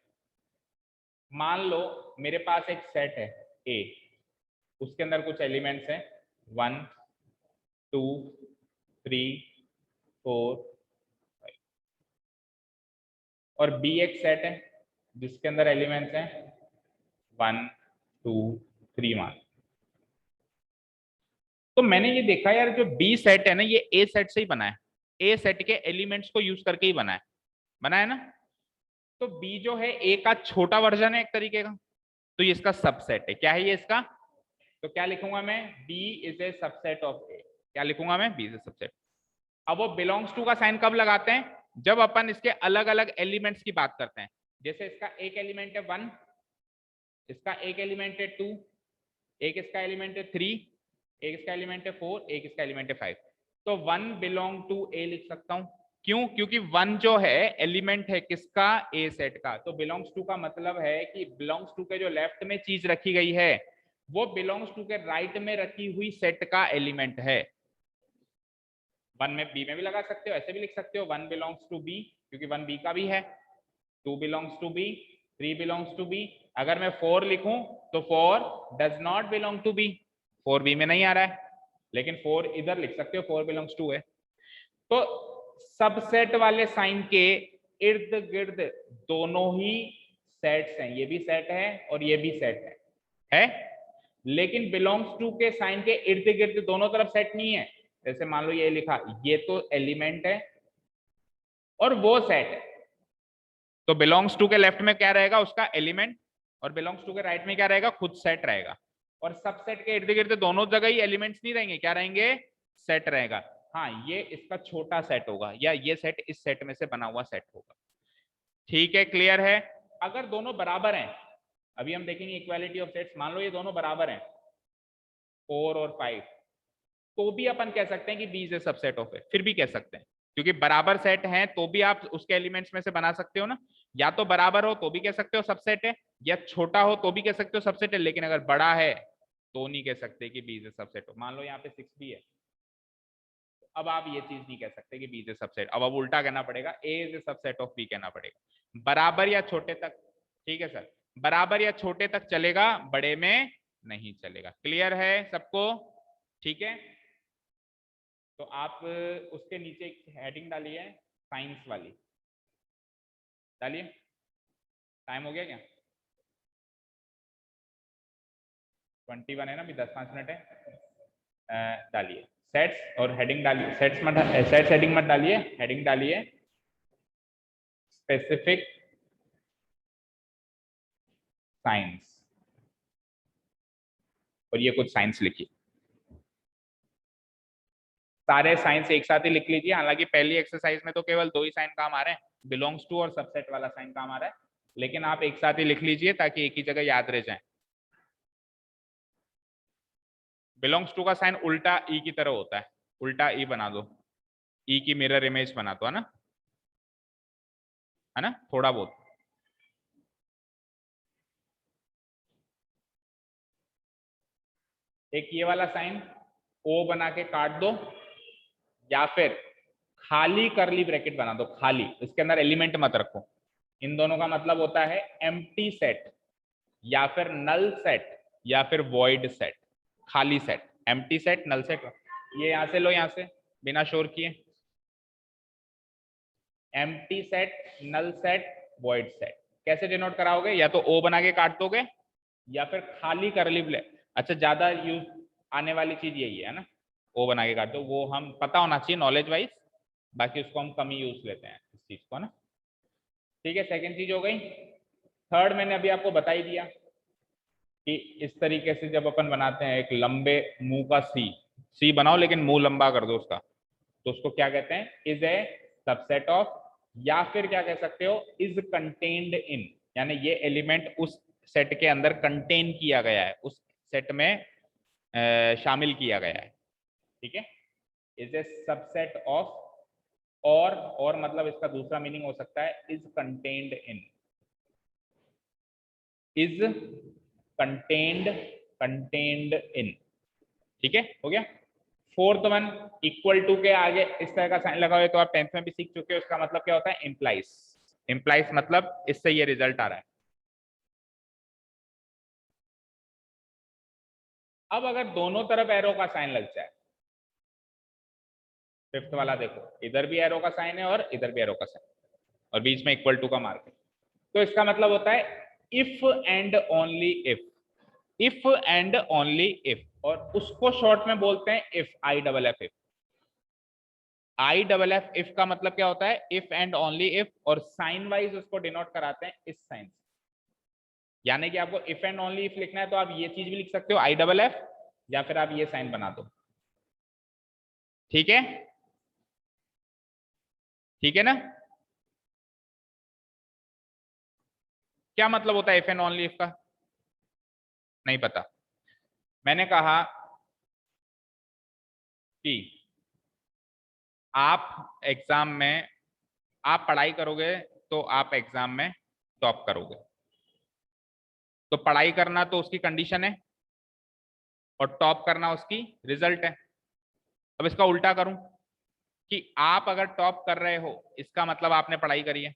मान लो मेरे पास एक सेट है ए, उसके अंदर कुछ एलिमेंट्स हैं 1 2 3 4 5, और बी एक सेट है जिसके अंदर एलिमेंट्स हैं 1 2 3 1। तो मैंने ये देखा यार, जो बी सेट है ना ये ए सेट से ही बना है, ए सेट के एलिमेंट्स को यूज करके ही बना है ना। तो बी जो है ए का छोटा वर्जन है एक तरीके का, तो ये इसका सबसेट है। क्या है ये इसका? तो क्या लिखूंगा मैं? B is a subset of A. क्या लिखूंगा मैं? B is a subset. अब वो बिलोंग्स टू का साइन कब लगाते हैं? जब अपन इसके अलग अलग एलिमेंट्स की बात करते हैं। जैसे इसका एक एलिमेंट है 1, इसका एक एलिमेंट है 2, एक इसका एलिमेंट है 3, एक इसका एलिमेंट है 4, एक इसका एलिमेंट है 5। तो 1 बिलोंग टू ए लिख सकता हूं। क्यों? क्योंकि 1 जो है एलिमेंट है किसका? ए सेट का। तो बिलोंग्स टू का मतलब है कि बिलोंग्स टू के जो लेफ्ट में चीज रखी गई है वो बिलोंग्स टू के राइट में रखी हुई सेट का एलिमेंट है। 1 में बी में भी लगा सकते हो, ऐसे भी लिख सकते हो 1 बिलोंग्स टू बी, क्योंकि 1 बी का भी है। 2 belongs to B, 3 belongs to B. अगर मैं 4 लिखूं तो 4 does not belong to B, 4 B में नहीं आ रहा है, लेकिन 4 इधर लिख सकते हो, 4 बिलोंग्स टू है। तो सबसेट वाले साइन के इर्द गिर्द दोनों ही सेट्स हैं, ये भी सेट है और ये भी सेट है। लेकिन बिलोंग्स टू के साइन के इर्द गिर्द दोनों तरफ सेट नहीं है। जैसे मान लो ये लिखा, ये तो एलिमेंट है और वो सेट है, तो बिलोंग्स टू के लेफ्ट में क्या रहेगा? उसका एलिमेंट, और बिलोंग्स टू के राइट में क्या रहेगा? खुद सेट रहेगा। और सबसेट के इर्द गिर्द दोनों जगह ही एलिमेंट्स नहीं रहेंगे, क्या रहेंगे? सेट रहेगा। हाँ ये इसका छोटा सेट होगा, या ये सेट इस सेट में से बना हुआ सेट होगा। ठीक है, क्लियर है? अगर दोनों बराबर हैं, अभी हम देखेंगे इक्वालिटी ऑफ सेट्स। मान लो ये दोनों बराबर हैं 4 और 5, तो भी अपन कह सकते हैं कि B is a subset of A, फिर भी कह सकते हैं, क्योंकि बराबर सेट हैं तो भी आप उसके एलिमेंट्स में से बना सकते हो ना। या तो बराबर हो तो भी कह सकते हो सबसेट है, या छोटा हो तो भी कह सकते हो सबसेट है, लेकिन अगर बड़ा है तो नहीं कह सकते कि बी इज ए सबसेट हो। मान लो यहाँ पे 6 भी है, अब आप ये चीज नहीं कह सकते कि बी इज ए सबसेट, अब उल्टा कहना पड़ेगा A is a subset of B कहना पड़ेगा। बराबर या छोटे तक, ठीक है सर, बराबर या छोटे तक चलेगा, बड़े में नहीं चलेगा। क्लियर है सबको? ठीक है, तो आप उसके नीचे एक हेडिंग डालिए साइंस वाली, डालिए। टाइम हो गया क्या? 21 है ना, अभी 10-5 मिनट है। डालिए सेट्स और हेडिंग डालिए, सेट्स मत, सेट्स हेडिंग मत डालिए, हेडिंग डालिए स्पेसिफिक साइंस, और ये कुछ साइंस लिखिए, सारे साइंस एक साथ ही लिख लीजिए। हालांकि पहली एक्सरसाइज में तो केवल 2 ही साइन काम आ रहे हैं, बिलोंग्स टू और सबसेट वाला साइन काम आ रहा है, लेकिन आप एक साथ ही लिख लीजिए ताकि एक ही जगह याद रह जाए। बिलोंग्स टू का साइन उल्टा ई की तरह होता है, उल्टा ई बना दो, ई की मिरर इमेज बना दो, है ना, थोड़ा बहुत। एक ये वाला साइन ओ बना के काट दो, या फिर खाली करली ब्रैकेट बना दो, खाली, इसके अंदर एलिमेंट मत रखो। इन दोनों का मतलब होता है एम्प्टी सेट, या फिर नल सेट, या फिर वॉइड सेट, खाली set, empty set, null set. ये यहां से लो, यहां से बिना शोर किए, empty set, null set, void set. कैसे डिनोट कराओगे? या तो ओ बना के काट दोगे, या फिर खाली करली ब्रैकेट। अच्छा, ज्यादा यूज आने वाली चीज यही है ना, ओ बना के काट दो, वो हम पता होना चाहिए नॉलेज वाइज, बाकी उसको हम कम ही यूज लेते हैं इस चीज को ना। ठीक है, सेकंड चीज हो गई। थर्ड मैंने अभी आपको बता ही दिया कि इस तरीके से जब अपन बनाते हैं एक लंबे मुंह का सी, सी बनाओ लेकिन मुंह लंबा कर दो उसका, तो उसको क्या कहते हैं? इज ए सबसेट ऑफ, या फिर क्या कह सकते हो, इज कंटेन्ड इन, यानी ये एलिमेंट उस सेट के अंदर कंटेन किया गया है, उस सेट में शामिल किया गया है। ठीक है, इज ए सबसेट ऑफ, और मतलब इसका दूसरा मीनिंग हो सकता है is contained in, is contained, contained in. ठीक है, हो गया। फोर्थ वन, इक्वल टू के आगे इस तरह का साइन लगा हुआ है, तो आप 10th में भी सीख चुके हो, इसका मतलब क्या होता है? इंप्लाइज। इंप्लाइज मतलब इससे ये रिजल्ट आ रहा है। अब अगर दोनों तरफ एरो का साइन लग जाए, फिफ्थ वाला देखो, इधर भी एरो का साइन है और इधर भी एरो का साइन, और बीच में इक्वल टू का मार्क है, तो इसका मतलब होता है if and only if, if and only if, और उसको शॉर्ट में बोलते हैं if, I double F, if. I double F if का मतलब क्या होता है? इफ एंड ओनली इफ, और साइन वाइज उसको डिनोट कराते हैं इस साइन से। यानी कि आपको इफ एंड ओनली इफ लिखना है तो आप ये चीज भी लिख सकते हो, आई डबल एफ, या फिर आप ये साइन बना दो। ठीक है, ठीक है ना? क्या मतलब होता है इफ एंड ओनली इफ का? नहीं पता? मैंने कहा कि आप एग्जाम में, आप पढ़ाई करोगे तो आप एग्जाम में टॉप करोगे, तो पढ़ाई करना तो उसकी कंडीशन है, और टॉप करना उसकी रिजल्ट है। अब इसका उल्टा करूं कि आप अगर टॉप कर रहे हो, इसका मतलब आपने पढ़ाई करी है।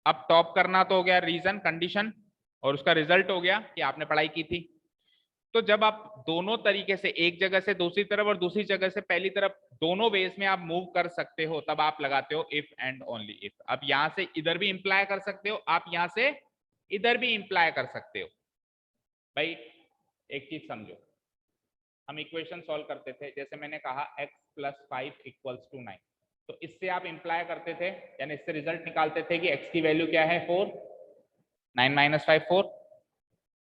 अब टॉप करना तो हो गया रीजन, कंडीशन, और उसका रिजल्ट हो गया कि आपने पढ़ाई की थी। तो जब आप दोनों तरीके से, एक जगह से दूसरी तरफ और दूसरी जगह से पहली तरफ, दोनों वेज में आप मूव कर सकते हो, तब आप लगाते हो इफ एंड ओनली इफ। अब यहां से इधर भी इंप्लाय कर सकते हो, आप यहां से इधर भी इंप्लाय कर सकते हो। भाई एक चीज समझो, हम इक्वेशन सॉल्व करते थे, जैसे मैंने कहा x + 5 = 9, तो इससे आप इंप्लाय करते थे, यानी इससे रिजल्ट निकालते थे कि x की वैल्यू क्या है? 4, 9 - 5 4।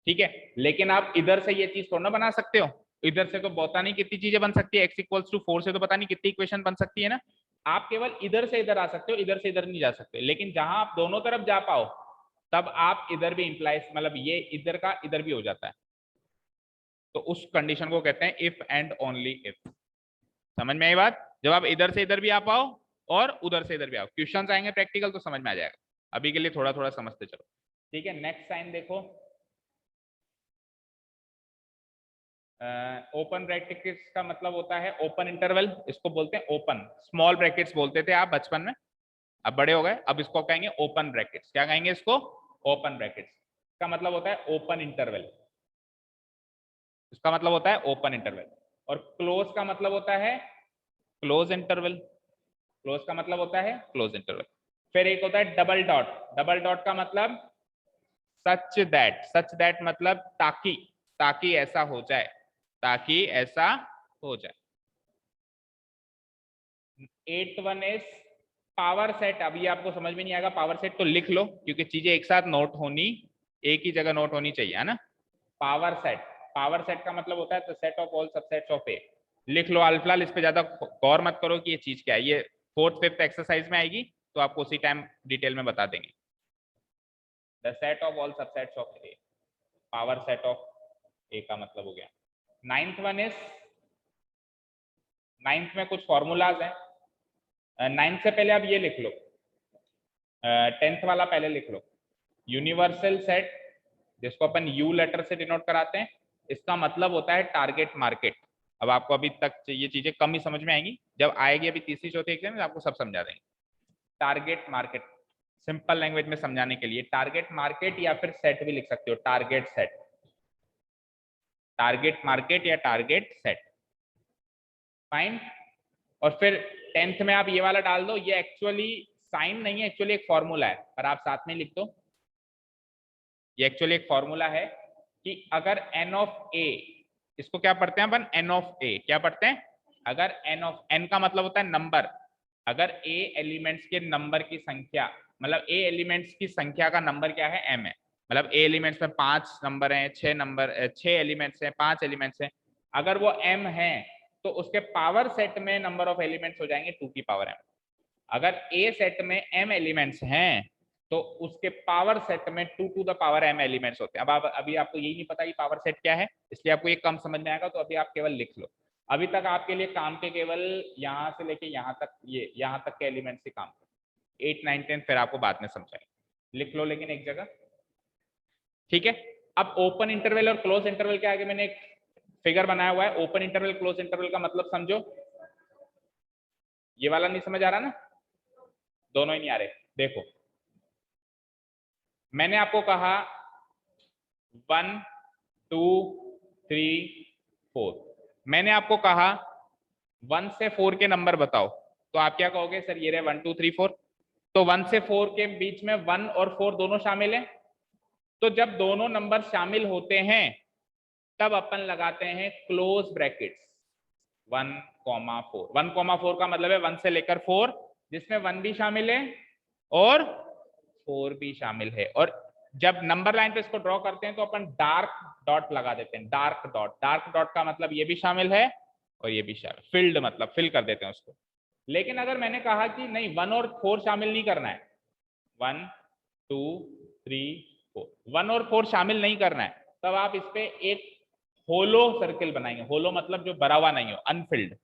ठीक है, लेकिन आप इधर से ये चीज थोड़ा ना बना सकते हो, इधर से तो पता नहीं कितनी चीजें बन सकती है, x = 4 से तो पता नहीं कितनी इक्वेशन बन सकती है ना। आप केवल इधर से इधर आ सकते हो, इधर से इधर नहीं जा सकते, लेकिन जहां आप दोनों तरफ जा पाओ, तब आप इधर भी इंप्लाइज, मतलब ये इधर का इधर भी हो जाता है, तो उस कंडीशन को कहते हैं इफ एंड ओनली इफ। समझ में आई बात? जब आप इधर से इधर भी आ पाओ और उधर से इधर भी आओ, क्वेश्चन आएंगे प्रैक्टिकल तो समझ में आ जाएगा, अभी के लिए थोड़ा थोड़ा समझते चलो। ठीक है, नेक्स्ट साइन देखो, ओपन ब्रैकेट्स का मतलब होता है ओपन इंटरवल, इसको बोलते हैं ओपन, स्मॉल ब्रैकेट्स बोलते थे आप बचपन में, अब बड़े हो गए, अब इसको कहेंगे ओपन ब्रैकेट्स। क्या कहेंगे इसको? Open brackets. का मतलब होता है ओपन इंटरवल, इसका मतलब होता है ओपन इंटरवल। और क्लोज का मतलब होता है क्लोज इंटरवल, क्लोज का मतलब होता है क्लोज इंटरवल। फिर एक होता है डबल डॉट, डबल डॉट का मतलब सच दैट मतलब ताकि, ताकि ऐसा हो जाए, ताकि ऐसा हो जाए। 8th one is power set. अभी आपको समझ में नहीं आएगा पावर सेट तो लिख लो, क्योंकि चीजें एक साथ नोट होनी, एक ही जगह नोट होनी चाहिए, है ना। पावर सेट, पावर सेट का मतलब होता है the set of all subsets of A. लिख लो अल्फलाल, इस पे ज्यादा गौर मत करो कि ये चीज क्या है, ये 4th 5th एक्सरसाइज में आएगी तो आपको उसी टाइम डिटेल में बता देंगे। The set of all subsets of A, power set of A का मतलब हो गया। 9th वन इज, 9th में कुछ फॉर्मूलाज हैं। 9th से पहले आप ये लिख लो, 10th वाला पहले लिख लो। यूनिवर्सल सेट, जिसको अपन यू लेटर से डिनोट कराते हैं, इसका मतलब होता है टारगेट मार्केट। अब आपको अभी तक ये चीजें कम ही समझ में आएंगी, जब आएगी अभी तीसरी चौथी एग्जाम में आपको सब समझा देंगे। टारगेट मार्केट, सिंपल लैंग्वेज में समझाने के लिए टारगेट मार्केट या फिर सेट भी लिख सकते हो, टारगेट सेट, टारगेट मार्केट या टारगेट सेट, फाइन। और फिर 10th में आप ये वाला डाल दो, ये एक्चुअली साइन नहीं है, एक्चुअली एक फॉर्मूला है, पर आप साथ में लिख दो। ये एक्चुअली एक फॉर्मूला है कि अगर n ऑफ a, इसको क्या पढ़ते हैं अपन, n ऑफ a क्या पढ़ते हैं, अगर n ऑफ, n का मतलब होता है नंबर, अगर a एलिमेंट्स के नंबर की संख्या, मतलब a एलिमेंट्स की संख्या का नंबर क्या है, m है, मतलब a एलिमेंट्स में 5 नंबर हैं, 6 नंबर, 6 एलिमेंट्स हैं, 5 एलिमेंट्स हैं, अगर वो m है तो उसके पावर सेट में नंबर ऑफ एलिमेंट्स हो जाएंगे 2 की पावर m। अगर a सेट में m एलिमेंट्स हैं तो उसके पावर सेट में 2 to the power m elements होते हैं। अब आप, अभी आपको यही नहीं पता कि पावर सेट क्या है, इसलिए आपको ये कम समझ में आएगा, तो अभी आप केवल लिख लो। अभी तक आपके लिए काम के केवल यहाँ से लेके यहाँ तक, ये यहाँ तक के एलिमेंट्स से काम, 8 9 10 फिर आपको बाद में समझाएंगे, लिख लो लेकिन एक जगह, ठीक है। अब ओपन इंटरवल और क्लोज इंटरवल के आगे मैंने एक फिगर बनाया हुआ है, ओपन इंटरवल क्लोज इंटरवल का मतलब समझो। ये वाला नहीं समझ आ रहा ना, दोनों ही नहीं आ रहे, देखो मैंने आपको कहा 1 2 3 4, मैंने आपको कहा 1 से 4 के नंबर बताओ, तो आप क्या कहोगे, सर ये रहे 1 2 3 4। तो 1 से 4 के बीच में 1 और 4 दोनों शामिल हैं, तो जब दोनों नंबर शामिल होते हैं तब अपन लगाते हैं क्लोज ब्रैकेट्स 1,4। 1,4 का मतलब है 1 से लेकर 4, जिसमें 1 भी शामिल है और 4 भी शामिल है। और जब नंबर लाइन पे इसको ड्रॉ करते हैं तो अपन डार्क डॉट लगा देते हैं, डार्क डॉट, डार्क डॉट का मतलब ये भी शामिल है और ये भी शामिल, फिल्ड मतलब फिल कर देते हैं उसको। लेकिन अगर मैंने कहा कि नहीं 1 और 4 शामिल नहीं करना है, 1 2 3 4, 1 और 4 शामिल नहीं करना है, तब आप इस पे एक होलो सर्किल बनाएंगे। होलो मतलब जो भरा हुआ नहीं हो, अनफिल्ड,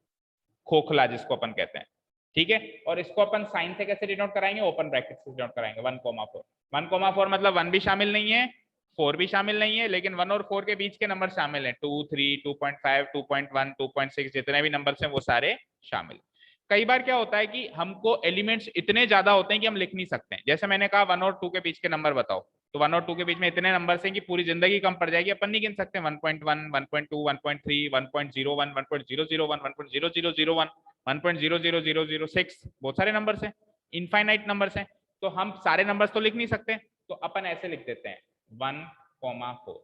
खोखला जिसको अपन कहते हैं, ठीक है। और इसको अपन साइन से कैसे डिनोट कराएंगे, ओपन ब्रैकेट से डिनोट कराएंगे, 1,4। 1,4 मतलब 1 भी शामिल नहीं है, 4 भी शामिल नहीं है, लेकिन 1 और 4 के बीच के नंबर शामिल हैं, 2 3 2.5 2.1 2.6, जितने भी नंबर हैं वो सारे शामिल। कई बार क्या होता है कि हमको एलिमेंट्स इतने ज्यादा होते हैं कि हम लिख नहीं सकते हैं, जैसे मैंने कहा 1 और 2 के बीच के नंबर बताओ, तो 1 और 2 के बीच में इतने नंबर हैं कि पूरी जिंदगी कम पड़ जाएगी, अपन नहीं गिन सकते। 1.1 1.2 1.3 1.01 1.001 1.0001 1.00006, बहुत सारे नंबर्स हैं, इनफाइनाइट नंबर्स हैं, तो हम सारे नंबर्स तो लिख नहीं सकते, तो अपन ऐसे लिख देते हैं 1,4।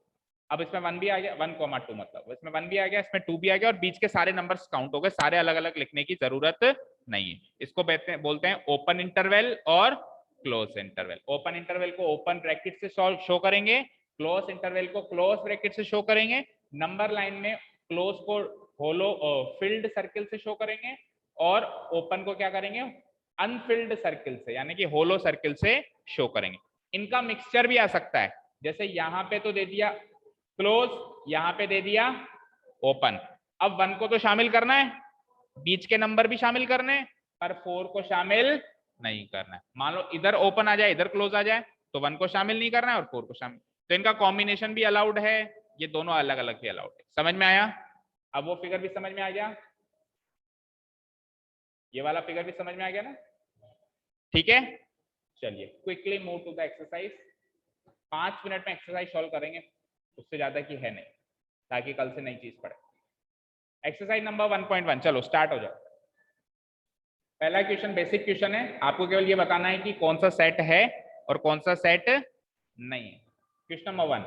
अब इसमें 1 भी आ गया, 1,2 मतलब इसमें 1 भी आ गया, इसमें 2 भी आ गया, और बीच के सारे नंबर्स काउंट हो गए, सारे अलग अलग लिखने की जरूरत नहीं है। इसको बोलते हैं ओपन इंटरवल और क्लोज इंटरवल। ओपन इंटरवल को ओपन ब्रैकेट से शो करेंगे, क्लोज इंटरवल को क्लोज ब्रैकेट से शो करेंगे, नंबर लाइन में क्लोज को होलो फिल्ड सर्किल से शो करेंगे, और ओपन को क्या करेंगे, अनफिल्ड सर्किल से यानी कि होलो सर्किल से शो करेंगे। इनका मिक्सचर भी आ सकता है, जैसे यहाँ पे तो दे दिया क्लोज, यहाँ पे दे दिया ओपन। अब 1 को तो शामिल करना है, बीच के नंबर भी शामिल करने हैं, पर 4 को शामिल नहीं करना है। मान लो इधर ओपन आ जाए इधर क्लोज आ जाए, तो 1 को शामिल नहीं करना है और 4 को शामिल, तो इनका कॉम्बिनेशन भी अलाउड है ये दोनों अलग अलग भी अलाउड है। समझ में आया? अब वो फिगर भी समझ में आ गया, ये वाला फिगर भी समझ में आ गया ना? ठीक है, चलिए quickly move to the exercise. 5 minute में एक्सरसाइज सॉल्व करेंगे, उससे ज्यादा की है नहीं, ताकि कल से नई चीज पढ़े। एक्सरसाइज नंबर 1.1, चलो स्टार्ट हो जाओ। पहला क्वेश्चन बेसिक क्वेश्चन है, आपको केवल ये बताना है कि कौन सा सेट है और कौन सा सेट नहीं है। Question number 1,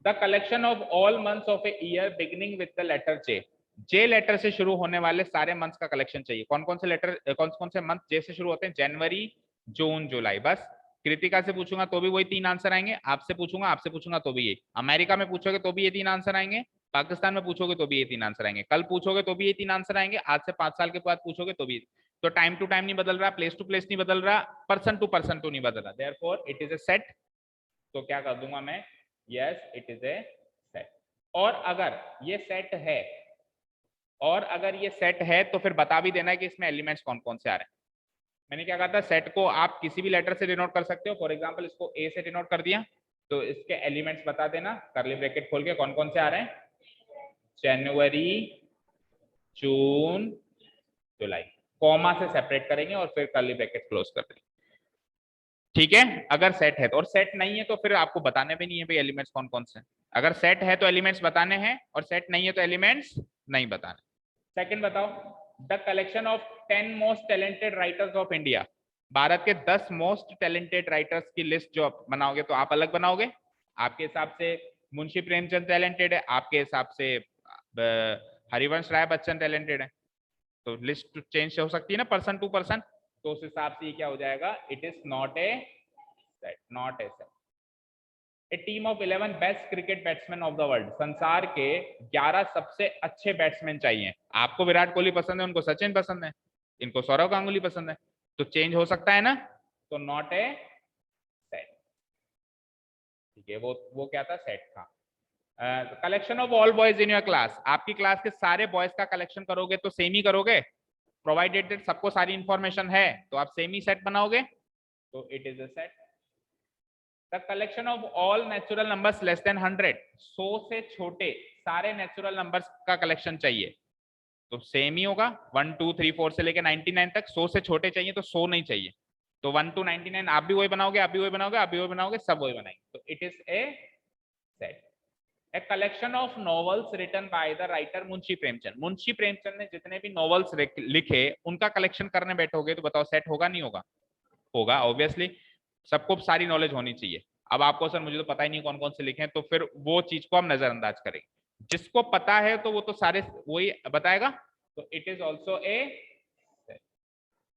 the collection of all months of a year beginning with the letter J. J letter से शुरू होने वाले सारे मंथ्स का कलेक्शन चाहिए। कौन कौन से लेटर, कौन से मंथ जे से शुरू होते हैं? जनवरी, जून, जुलाई। बस कृतिका से पूछूंगा तो भी वही 3 आंसर आएंगे, आपसे पूछूंगा तो भी ये, अमेरिका में पूछोगे तो भी ये 3 आंसर आएंगे, पाकिस्तान में पूछोगे तो भी ये 3 आंसर आएंगे, कल पूछोगे तो भी ये 3 आंसर आएंगे, आज से 5 साल के बाद पूछोगे तो भी। तो टाइम टू टाइम नहीं बदल रहा, प्लेस टू प्लेस नहीं बदल रहा, पर्सन टू नहीं बदल रहा, therefore it is a set. तो क्या कर दूंगा मैं? Yes, it is a set. और अगर ये सेट है, तो फिर बता भी देना है कि इसमें एलिमेंट्स कौन कौन से आ रहे हैं। मैंने क्या कहा था, सेट को आप किसी भी लेटर से डिनोट कर सकते हो। फॉर एग्जांपल इसको ए से डिनोट कर दिया, तो इसके एलिमेंट्स बता देना कर्ली ब्रैकेट खोल के कौन कौन से आ रहे हैं। जनवरी, जून, जुलाई, कॉमा से सेपरेट करेंगे और फिर कर्ली ब्रैकेट क्लोज कर देंगे। ठीक है, अगर सेट है तो, और सेट नहीं है तो फिर आपको बताने भी नहीं है भाई एलिमेंट्स कौन कौन से। अगर सेट है तो एलिमेंट्स बताने हैं, और सेट नहीं है तो एलिमेंट्स नहीं बताने। सेकंड बताओ, the collection of 10 most talented writers of India. Bharat के 10 मोस्ट टैलेंटेड राइटर्स की लिस्ट जो आप बनाओगे, तो आप अलग बनाओगे। आपके हिसाब से मुंशी प्रेमचंद टैलेंटेड है, आपके हिसाब से हरिवंश राय बच्चन टैलेंटेड है, तो लिस्ट चेंज हो सकती है ना पर्सन टू पर्सन। तो उस हिसाब से ये क्या हो जाएगा? It is not a set, not a set. A team of 11 best cricket batsman of the world. संसार के 11 सबसे अच्छे बैट्समैन चाहिए। आपको विराट कोहली पसंद है, उनको सचिन पसंद है, इनको सौरव गांगुली पसंद है, तो चेंज हो सकता है ना, तो नॉट ए सेट। ठीक है, वो क्या था? सेट था। Collection of all boys in your class. आपकी क्लास के सारे बॉयज का कलेक्शन करोगे तो सेम ही करोगे, प्रोवाइडेड सबको सारी इंफॉर्मेशन है तो आप सेम ही सेट बनाओगे, तो it is a set. The collection of all natural numbers less than 100। 100 से छोटे सारे नेचुरल नंबर्स का कलेक्शन चाहिए, तो सेम ही होगा। 1 2 3 4 से लेकर 99 तक 100 से छोटे चाहिए, तो 100 नहीं चाहिए, तो 1 to 99 आप भी वही बनाओगे, आप भी वही बनाओगे, आप भी वही बनाओगे, सब वही बनाएंगे, तो it is a set. A collection of novels written by the writer Munshi Premchand. Munshi Premchand ने जितने भी नॉवेल्स लिखे उनका कलेक्शन करने बैठोगे तो बताओ सेट होगा नहीं होगा? होगा ऑब्वियसली, सबको सारी नॉलेज होनी चाहिए। अब आपको सर मुझे तो पता ही नहीं कौन कौन से लिखे हैं, तो फिर वो चीज को हम नजरअंदाज करेंगे। जिसको पता है तो वो तो सारे वही बताएगा, तो it is also a.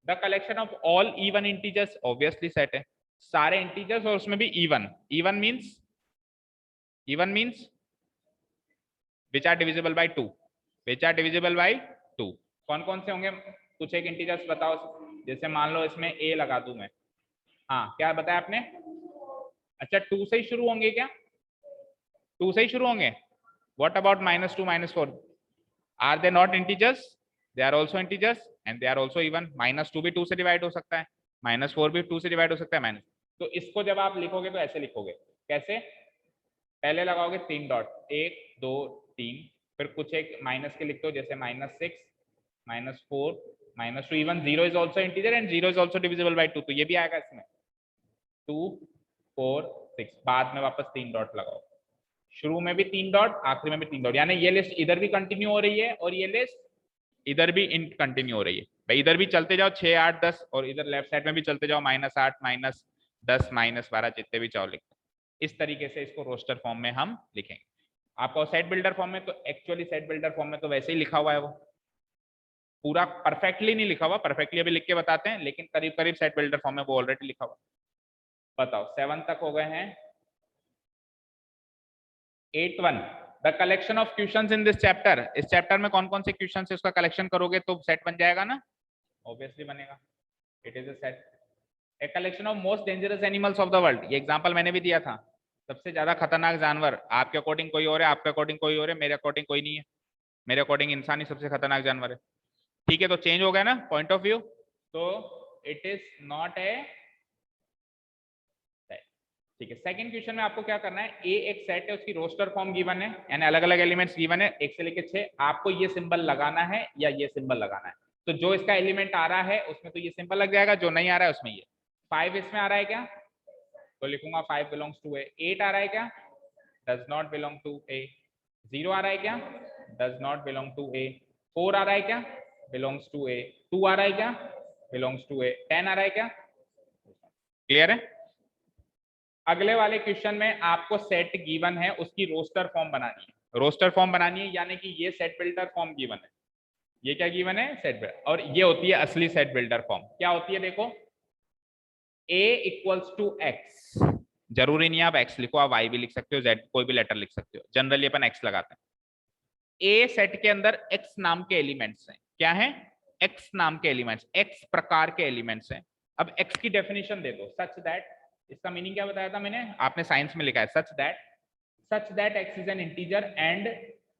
The collection of all even integers, obviously set है, सारे इंटीजर्स और उसमें भी even. Even means which are divisible by 2, which are divisible by 2। कौन कौन से होंगे? कुछ एक इंटीजर्स बताओ, जैसे मान लो इसमें ए लगा दूं मैं। हाँ, क्या बताया आपने? अच्छा, 2 से ही शुरू होंगे क्या? 2 से ही शुरू होंगे। What about -2 -4? Are they not integers? They are also integers and they are also even. -2 भी 2 से डिवाइड हो सकता है, -4 भी 2 से डिवाइड हो सकता है, माइनस। तो इसको जब आप लिखोगे तो ऐसे लिखोगे, कैसे? पहले लगाओगे 3 डॉट, 1 2 3, फिर कुछ एक माइनस के लिखते हो, जैसे -6 -4 -2, even 0 is also integer and 0 is also divisible by 2, तो ये भी आएगा इसमें 2 4 6, बाद में वापस 3 डॉट लगाओ, शुरू में भी 3 डॉट, आखिरी में भी 3 डॉट, यानी ये लिस्ट इधर भी कंटिन्यू हो रही है और ये लिस्ट इधर भी इन कंटिन्यू हो रही है। भाई इधर भी चलते जाओ 6 8 10, और इधर लेफ्ट साइड में भी चलते जाओ -8 -10 -12, जितने भी चाहो लिखो। इस तरीके से इसको रोस्टर फॉर्म में हम लिखेंगे। आपको सेट बिल्डर फॉर्म में, तो एक्चुअली सेट बिल्डर फॉर्म में तो वैसे ही लिखा हुआ है, वो पूरा परफेक्टली नहीं लिखा हुआ, परफेक्टली अभी लिख के बताते हैं, लेकिन करीब करीब सेट बिल्डर फॉर्म में वो ऑलरेडी लिखा हुआ। बताओ 7 तक हो गए हैं। 8.1, the collection of questions in this chapter. इस चैप्टर में कौन कौन से क्वेश्चन है उसका कलेक्शन करोगे तो सेट बन जाएगा ना, ऑब्वियसली बनेगा, it is a set. A collection of most dangerous animals of the world. ये एग्जांपल मैंने भी दिया था, सबसे ज्यादा खतरनाक जानवर आपके अकॉर्डिंग कोई और है, आपके अकॉर्डिंग कोई और है, मेरे अकॉर्डिंग कोई नहीं है, मेरे अकॉर्डिंग इंसान ही सबसे खतरनाक जानवर है। ठीक है, तो चेंज हो गया ना पॉइंट ऑफ व्यू, तो it is not a set. ठीक है, सेकंड क्वेश्चन में आपको क्या करना है, ए एक सेट है, उसकी रोस्टर फॉर्म गिवन है, यानी अलग अलग एलिमेंट्स गिवन है 1 से लेकर 6, आपको ये सिंबल लगाना है या ये सिंबल लगाना है। तो जो इसका एलिमेंट आ रहा है उसमें तो ये सिंबल लग जाएगा, जो नहीं आ रहा है उसमें ये। 5 इसमें आ रहा है क्या, तो लिखूंगा 5 बिलोंग्स टू ए। 8 आ रहा है क्या, डज नॉट बिलोंग टू ए। 0 आ रहा है क्या, डज नॉट बिलोंग टू ए। 4 आ रहा है क्या, बिलोंग्स टू ए। 2 आ रहा है क्या, बिलोंग्स टू ए। 10 आ रहा है क्या, क्लियर है। अगले वाले क्वेश्चन में आपको सेट गिवन है, उसकी रोस्टर फॉर्म बनानी है। रोस्टर फॉर्म बनानी है यानी कि ये सेट बिल्डर फॉर्म गिवन है, ये क्या गिवन है, सेट बिल्डर, और ये होती है असली सेट बिल्डर फॉर्म। क्या होती है देखो, a इक्वल्स टू एक्स, जरूरी नहीं आप एक्स लिखो, आप वाई भी लिख सकते हो, जेड कोई भी लेटर लिख सकते हो, जनरली अपन एक्स लगाते हैं। ए सेट के अंदर एक्स नाम के एलिमेंट्स हैं, क्या है, एक्स नाम के एलिमेंट्स, एक्स प्रकार के एलिमेंट्स हैं। अब एक्स की डेफिनेशन दे दो, सच दैट, इसका मीनिंग क्या बताया था मैंने, आपने साइंस में लिखा है, such that x is an integer and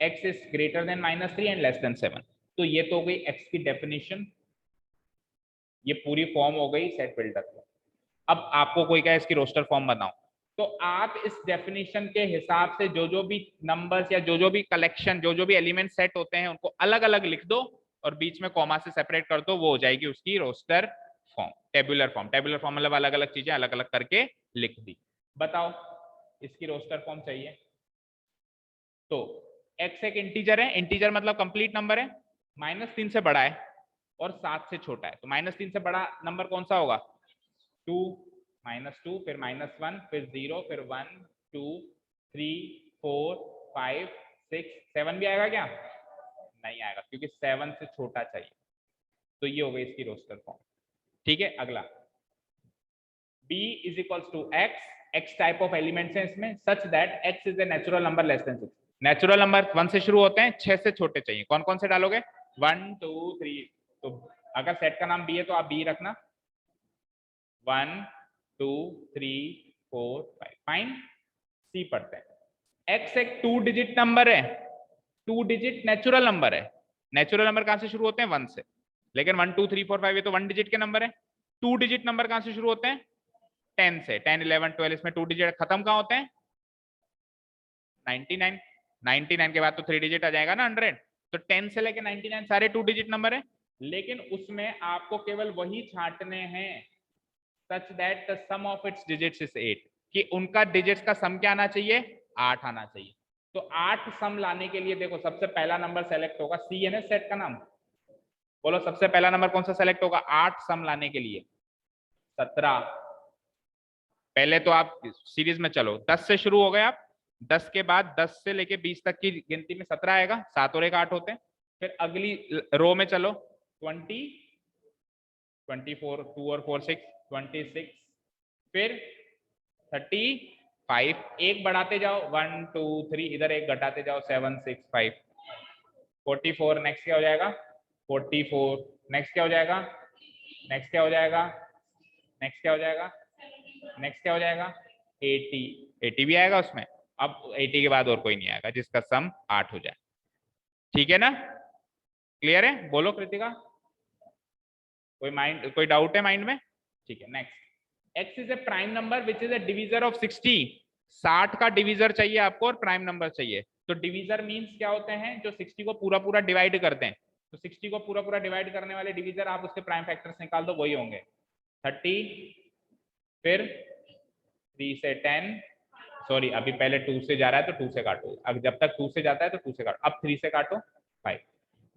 x is greater then -3 and less then 7। तो ये तो हो गई एक्स की डेफिनेशन, ये पूरी फॉर्म हो गई सेट बिल्डर की। अब आपको कोई कहे इसकी रोस्टर फॉर्म बनाओ, तो आप इस डेफिनेशन के हिसाब से जो भी नंबर्स या जो भी कलेक्शन, जो भी एलिमेंट सेट होते हैं उनको अलग अलग लिख दो और बीच में कॉमा से सेपरेट कर दो, वो हो जाएगी उसकी roster form, tabular form. Tabular form मतलब अलग अलग चीजें अलग अलग करके लिख दी। बताओ इसकी रोस्टर फॉर्म चाहिए, तो x एक इंटीजर है, इंटीजर मतलब कंप्लीट नंबर है, -3 से बड़ा है और 7 से छोटा है, तो -3 से बड़ा नंबर कौन सा होगा, 2, -2, फिर -1, फिर 0, फिर 1, 2, 3, 4, 5, 6, 7 भी आएगा क्या, नहीं आएगा क्योंकि 7 से छोटा चाहिए। तो ये हो गई इसकी रोस्टर फॉर्म। ठीक है, अगला b is equals to x, x type of elements हैं इसमें, such that x is a natural number less than 6। Natural number 1 से शुरू होते हैं, 6 से छोटे चाहिए। कौन कौन से डालोगे, 1, 2, 3। तो अगर सेट का नाम b है तो आप b रखना, 1, 2, 3, 4, 5। फाइन, सी पढ़ते हैं। x एक 2 डिजिट नंबर है, 2 डिजिट नेचुरल नंबर है। नेचुरल नंबर कहां से शुरू होते हैं, 1 से, लेकिन 1, 2, 3, 4, 5 ये तो 1 डिजिट के नंबर है। 2 डिजिट नंबर कहां से शुरू होते हैं, 10 से, 10, 11, 12, इसमें 2 डिजिट खत्म कहां होते हैं, 99। 99 के बाद तो 3 डिजिट आ जाएगा ना, 100। तो 10 से लेके 99 सारे 2 डिजिट नंबर है, लेकिन उसमें आपको केवल वही छांटने हैं such that the sum of its digits is 8, कि उनका डिजिट्स का सम क्या आना चाहिए, 8 आना चाहिए। तो 8 सम लाने के लिए देखो सबसे पहला नंबर सेलेक्ट होगा, सी है ना सेट का नाम, बोलो सबसे पहला नंबर कौन सा सेलेक्ट होगा, 8 सम लाने के लिए 17। पहले तो आप सीरीज में चलो, 10 से शुरू हो गए आप, 10 के बाद 10 से लेके 20 तक की गिनती में 17 आएगा, 7 और 1 8 होते हैं। फिर अगली रो में चलो, 20, 24, 2 और 4 6, 26, फिर 35, एक बढ़ाते जाओ, 1, 2, 3, इधर एक घटाते जाओ, 7, 6, 5, 44। नेक्स्ट क्या हो जाएगा, 44। नेक्स्ट क्या हो जाएगा, नेक्स्ट क्या हो जाएगा, नेक्स्ट क्या हो जाएगा, नेक्स्ट क्या हो जाएगा, 80। 80 भी आएगा उसमें। अब 80 के बाद और कोई नहीं आएगा जिसका सम 8 हो जाए। ठीक है ना, क्लियर है, बोलो कृतिका, कोई डाउट है माइंड में, ठीक है। Next, x is A prime number which is a divisor of 60। 60 का डिवीजर चाहिए आपको और प्राइम नंबर चाहिए। तो डिवीजर मींस क्या होते हैं, जो 60 को पूरा पूरा डिवाइड करते हैं। तो 60 को पूरा पूरा डिवाइड करने वाले डिवीजर आप उसके प्राइम फैक्टर्स निकाल दो, वही होंगे 30, फिर 3 से 10, सॉरी अभी पहले 2 से जा रहा है तो 2 से काटो, अब जब तक 2 से जाता है तो 2 से काटो, अब 3 से काटो 5।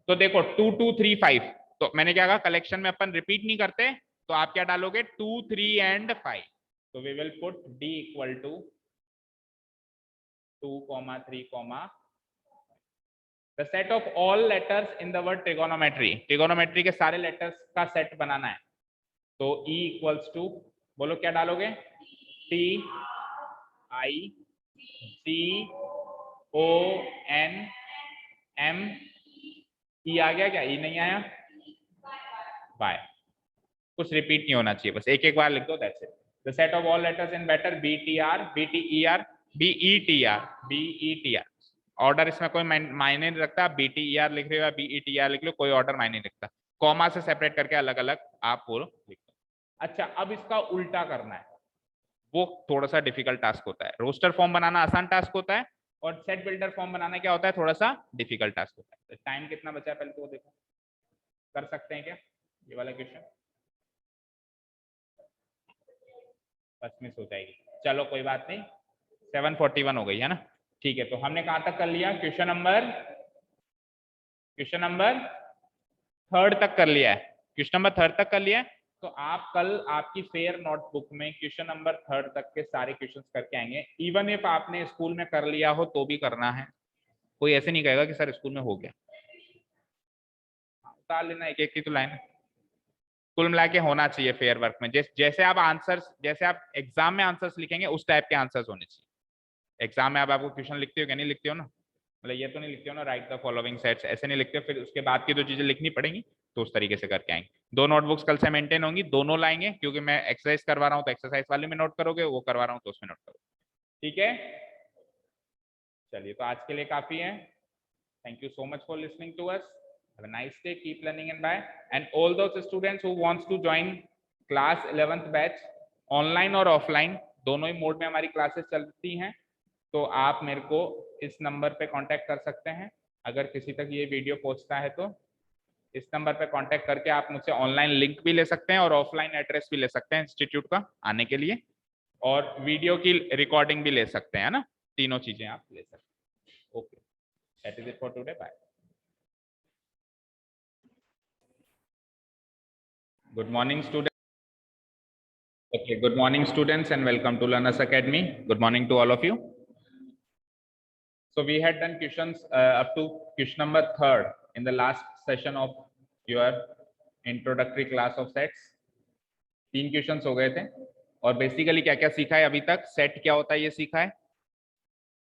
तो देखो 2, 2, 3, 5, तो मैंने क्या कहा, कलेक्शन में अपन रिपीट नहीं करते, तो आप क्या डालोगे, 2, 3 एंड 5। तो we will put d equal to 2, 3, the set of all letters in the word trigonometry. Trigonometry के सारे लेटर्स का सेट बनाना है, तो e इक्वल्स टू, बोलो क्या डालोगे, t i c o n m e आ गया क्या, e नहीं आया, y। कुछ रिपीट नहीं होना चाहिए, बस एक एक बार लिख दो, that's it. The set of all letters in better b t r b t e r b e t r b e t r। Order इसमें कोई मायने नहीं रखता, आप b t e r लिख रहे हो या b e t r लिख लो, कोई ऑर्डर मायने नहीं रखता, कॉमा से सेपरेट करके अलग अलग आप पूरा लिख दो। अच्छा, अब इसका उल्टा करना है, वो थोड़ा सा डिफिकल्ट टास्क होता है। रोस्टर फॉर्म बनाना आसान टास्क होता है और सेट बिल्डर फॉर्म बनाना क्या होता है, थोड़ा सा डिफिकल्ट टास्क होता है। तो टाइम कितना बचा है पहले तो वो देखो, कर सकते हैं क्या ये वाला क्वेश्चन? बस मिस हो जाएगी, चलो कोई बात नहीं, 7:41 हो गई है ना। ठीक है, तो हमने कहाँ तक कर लिया, क्वेश्चन नंबर थर्ड तक कर लिया है, क्वेश्चन नंबर थर्ड तक कर लिया है। तो आप कल आपकी फेयर नोटबुक में क्वेश्चन नंबर थर्ड तक के सारे क्वेश्चंस करके आएंगे। इवन इफ आपने स्कूल में कर लिया हो तो भी करना है, कोई ऐसे नहीं कहेगा कि सर स्कूल में हो गया, उतार लेना एक एक की तो लाइन। कुल मिला के होना चाहिए फेयर वर्क में, जैसे आप आंसर्स, जैसे आप एग्जाम में आंसर्स लिखेंगे उस टाइप के आंसर्स होने चाहिए। एग्जाम में आपको क्वेश्चन लिखते हो क्या, नहीं लिखते हो ना, मतलब ये तो नहीं लिखते हो ना, राइट द फॉलोइंग सेट्स, ऐसे नहीं लिखते हो, फिर उसके बाद की जो चीजें लिखनी पड़ेंगी तो उस तरीके से करके आएंगे। दो नोटबुक्स कल से मेंटेन होंगी, दोनों लाएंगे, क्योंकि मैं एक्सरसाइज करवा रहा हूँ तो एक्सरसाइज वाले में नोट करोगे, वो करवा रहा हूँ तो उसमें नोट करोगे, ठीक है। चलिए, तो आज के लिए काफी है। Thank you so much for listening to us, have a nice day, keep learning and bye. And all those students who wants to join class 11th batch, online और ऑफलाइन दोनों ही मोड में हमारी क्लासेस चलती हैं, तो आप मेरे को इस नंबर पे कांटेक्ट कर सकते हैं। अगर किसी तक ये वीडियो पहुंचता है तो इस नंबर पे कांटेक्ट करके आप मुझसे ऑनलाइन लिंक भी ले सकते हैं और ऑफलाइन एड्रेस भी ले सकते हैं इंस्टीट्यूट का आने के लिए, और वीडियो की रिकॉर्डिंग भी ले सकते हैं ना, तीनों चीजें आप ले सकते हैं। Okay, that is it for today, bye. Good morning student. Okay, good morning students and welcome to Learners Academy. Good morning to all of you. So we had done questions up to question number third in the last session of your introductory class of sets. 3 questions हो गए थे और बेसिकली क्या क्या सीखा है अभी तक, सेट क्या होता है ये सीखा है।